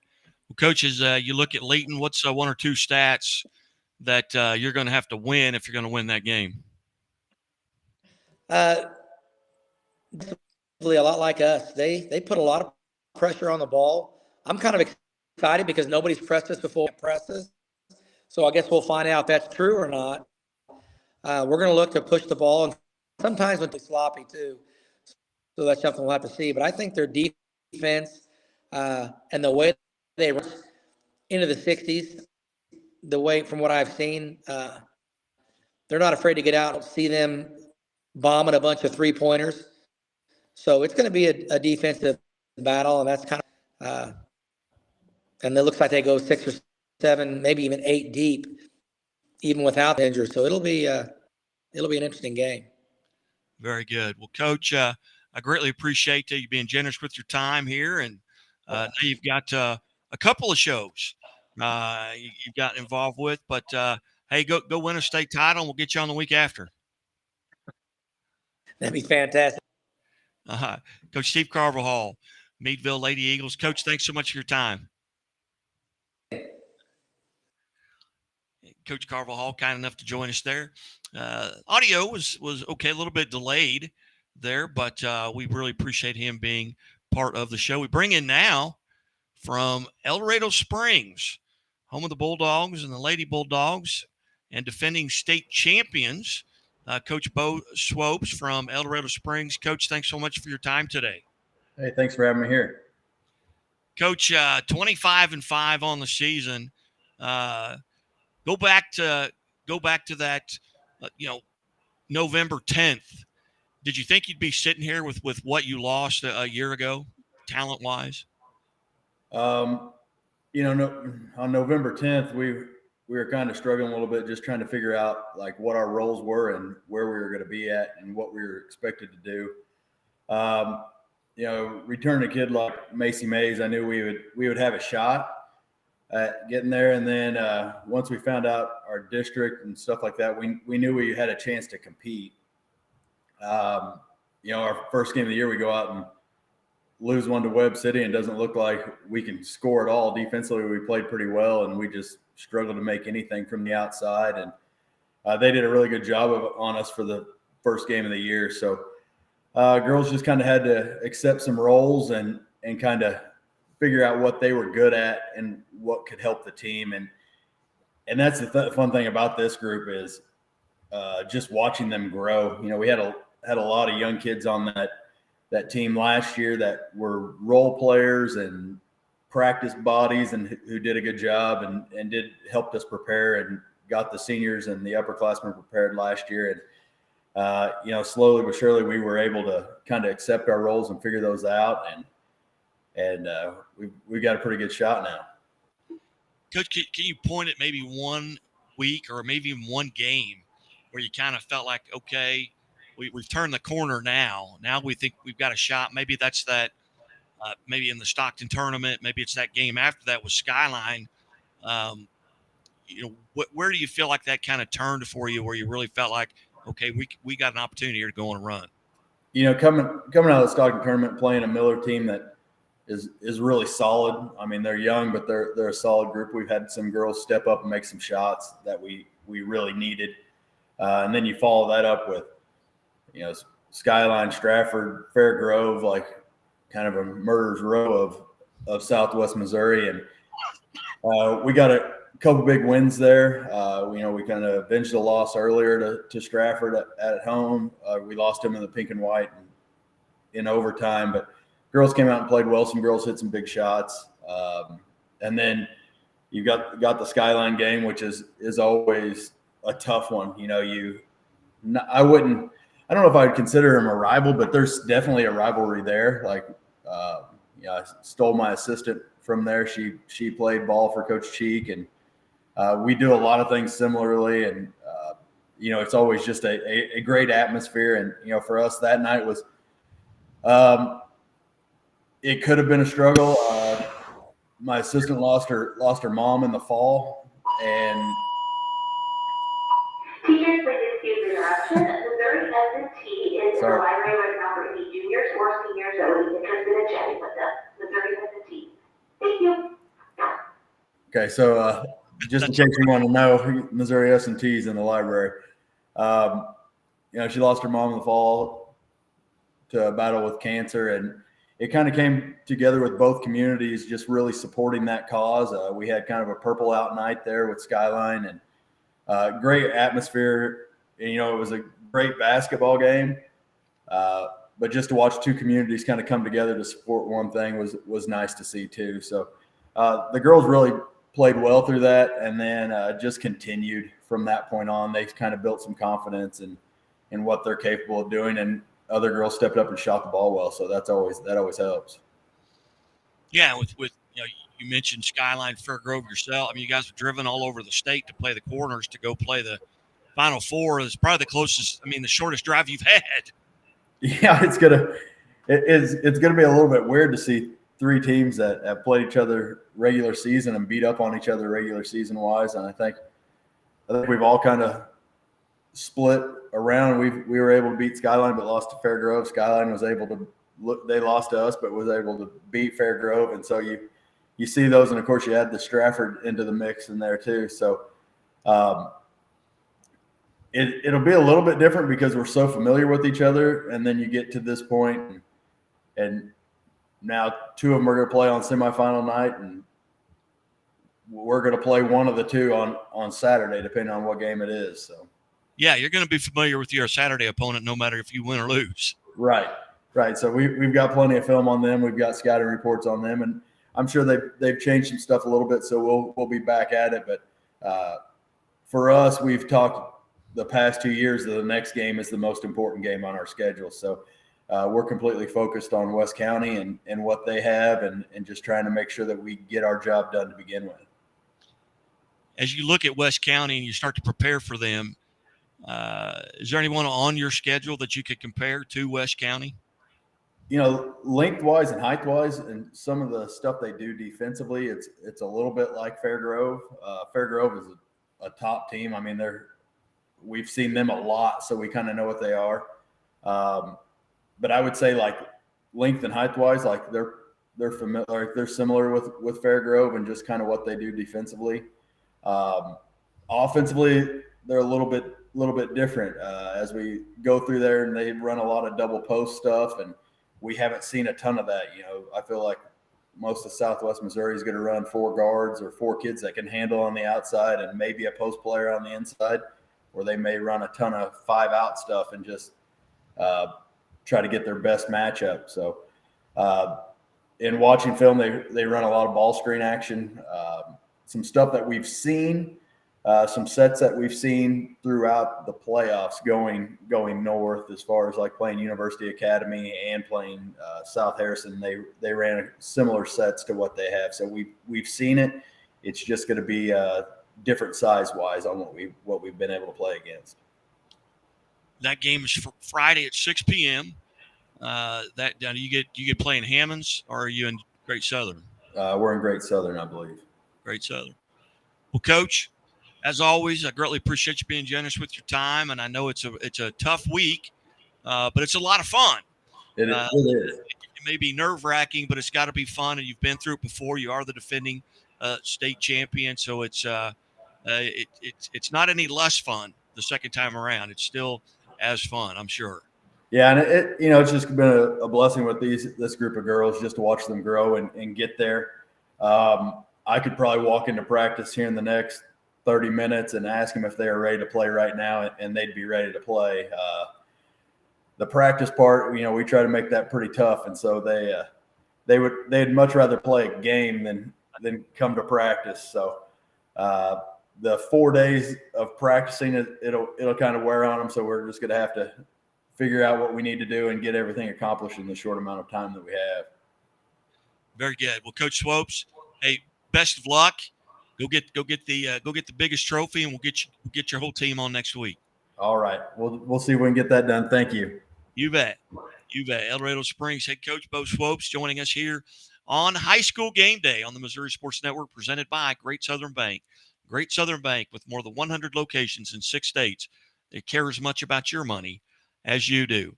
Well, coaches, you look at Leighton. What's 1 or 2 stats that you're going to have to win if you're going to win that game? A lot like us. They put a lot of pressure on the ball. I'm kind of excited because nobody's pressed us before. So I guess we'll find out if that's true or not. We're going to look to push the ball, and sometimes when it's sloppy too. So that's something we'll have to see. But I think their defense and the way they run into the 60s, the way from what I've seen, they're not afraid to get out and see them bombing a bunch of 3-pointers. So it's going to be a defensive battle, and that's kind of and it looks like they go 6 or 7, maybe even 8 deep, even without the injury. So it'll be an interesting game. Very good. Well, Coach, I greatly appreciate you being generous with your time here, and now you've got a couple of shows you've gotten involved with. But hey, go win a state title, and we'll get you on the week after. That'd be fantastic. Coach Steve Carvajal, Meadville Lady Eagles. Coach, thanks so much for your time. Coach Carvajal, kind enough to join us there. Audio was okay, a little bit delayed there, but we really appreciate him being part of the show. We bring in now from El Dorado Springs, home of the Bulldogs and the Lady Bulldogs, and defending state champions, Coach Bo Swopes from El Dorado Springs. Coach, thanks so much for your time today. Hey, thanks for having me here. Coach, 25-5 on the season. Go back to that, November 10th. Did you think you'd be sitting here with what you lost a year ago, talent-wise? On November 10th, we were kind of struggling a little bit, just trying to figure out like what our roles were and where we were going to be at and what we were expected to do. Returning a kid like Macy Mays, I knew we would have a shot at getting there. And then once we found out our district and stuff like that, we knew we had a chance to compete. Our first game of the year, we go out and lose 1 to Webb City, and doesn't look like we can score at all. Defensively, we played pretty well, and we just struggled to make anything from the outside. And they did a really good job on us for the first game of the year. So girls just kind of had to accept some roles and kind of figure out what they were good at and what could help the team. And that's the fun thing about this group is just watching them grow. We had a lot of young kids on that team last year that were role players and practice bodies and who did a good job and helped us prepare and got the seniors and the upperclassmen prepared last year. And slowly but surely we were able to kind of accept our roles and figure those out. And we've got a pretty good shot now. Coach, can you point at maybe 1 week or maybe even 1 game where you kind of felt like, okay, we've turned the corner now. Now we think we've got a shot. Maybe that's that, maybe in the Stockton tournament. Maybe it's that game after that with Skyline. Where do you feel like that kind of turned for you where you really felt like, okay, we got an opportunity here to go on a run? Coming out of the Stockton tournament, playing a Miller team that is really solid. I mean, they're young, but they're a solid group. We've had some girls step up and make some shots that we really needed. And then you follow that up with, Skyline, Stratford, Fair Grove, like kind of a murderer's row of Southwest Missouri. And we got a couple big wins there. We kind of avenged the loss earlier to Stratford at home. We lost them in the pink and white in overtime, but girls came out and played well. Some girls hit some big shots. And then you got the Skyline game, which is always a tough one. I don't know if I'd consider him a rival, but there's definitely a rivalry there. Like, I stole my assistant from there. She played ball for Coach Cheek, and we do a lot of things similarly. And it's always just a great atmosphere. And for us that night was, it could have been a struggle. My assistant lost her mom in the fall, and Teachers, please excuse the interruption. Missouri S&T is in the library right now for any juniors or seniors that would be interested in chatting with them. Missouri S&T. Thank you. okay, so just in case you want to know, Missouri S&T is in the library. She lost her mom in the fall to a battle with cancer, and it kind of came together with both communities just really supporting that cause. We had kind of a purple out night there with Skyline, and great atmosphere. And, it was a great basketball game, but just to watch two communities kind of come together to support one thing was nice to see too. So the girls really played well through that, and then just continued from that point on. They kind of built some confidence in what they're capable of doing, and other girls stepped up and shot the ball well. So that always helps. Yeah, with you mentioned Skyline Fairgrove yourself. I mean, you guys have driven all over the state to play the corners to go play the Final Four. It's probably the closest. I mean, the shortest drive you've had. Yeah, it's gonna be a little bit weird to see three teams that have played each other regular season and beat up on each other regular season wise. And I think we've all kind of split around. We were able to beat Skyline, but lost to Fairgrove. Skyline was able to they lost to us, but was able to beat Fairgrove. And so you see those, and of course you add the Stratford into the mix in there too. So it'll be a little bit different because we're so familiar with each other. And then you get to this point, and now two of them are going to play on semifinal night, and we're going to play one of the two on Saturday, depending on what game it is. So. Yeah, you're going to be familiar with your Saturday opponent, no matter if you win or lose. Right. So we've got plenty of film on them. We've got scouting reports on them, and I'm sure they've changed some stuff a little bit. So we'll be back at it. But for us, we've talked the past 2 years that the next game is the most important game on our schedule. So we're completely focused on West County and what they have, and just trying to make sure that we get our job done to begin with. As you look at West County and you start to prepare for them, is there anyone on your schedule that you could compare to West County? Lengthwise and height-wise, and some of the stuff they do defensively, it's a little bit like Fairgrove. Fairgrove is a top team. I mean, we've seen them a lot, so we kind of know what they are. But I would say, like, length and height-wise, like they're familiar, like they're similar with Fairgrove and just kind of what they do defensively. Offensively, they're a little bit different as we go through there, and they run a lot of double post stuff, and we haven't seen a ton of that. I feel like most of Southwest Missouri is going to run 4 guards or 4 kids that can handle on the outside and maybe a post player on the inside, or they may run a ton of 5-out stuff and just try to get their best matchup. So in watching film, they run a lot of ball screen action, some stuff that we've seen, some sets that we've seen throughout the playoffs going north, as far as like playing University Academy and playing South Harrison. They ran similar sets to what they have. So we've seen it. It's just going to be different size-wise on what we've been able to play against. That game is Friday at 6 p.m. You get playing Hammonds, or are you in Great Southern? We're in Great Southern, I believe. Great Southern. Well, Coach, as always, I greatly appreciate you being generous with your time, and I know it's a tough week, but it's a lot of fun. It is. It may be nerve-wracking, but it's got to be fun, and you've been through it before. You are the defending state champion, so it's not any less fun the second time around. It's still as fun, I'm sure. Yeah, and it's just been a blessing with this group of girls, just to watch them grow and get there. I could probably walk into practice here in the next 30 minutes and ask them if they are ready to play right now, and they'd be ready to play. The practice part, we try to make that pretty tough, and so they'd much rather play a game than come to practice. So the 4 days of practicing, it'll kind of wear on them. So we're just going to have to figure out what we need to do and get everything accomplished in the short amount of time that we have. Very good. Well, Coach Swopes, hey, best of luck. Go get the biggest trophy, and we'll get your whole team on next week. All right, we'll see if we can get that done. Thank you. You bet. El Dorado Springs head coach Bo Swopes joining us here on High School Game Day on the Missouri Sports Network, presented by Great Southern Bank. Great Southern Bank, with more than 100 locations in 6 states, they care as much about your money as you do.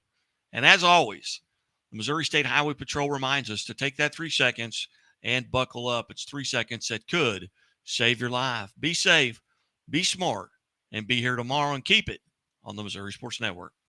And as always, the Missouri State Highway Patrol reminds us to take that 3 seconds and buckle up. It's 3 seconds that could save your life. Be safe, be smart, and be here tomorrow, and keep it on the Missouri Sports Network.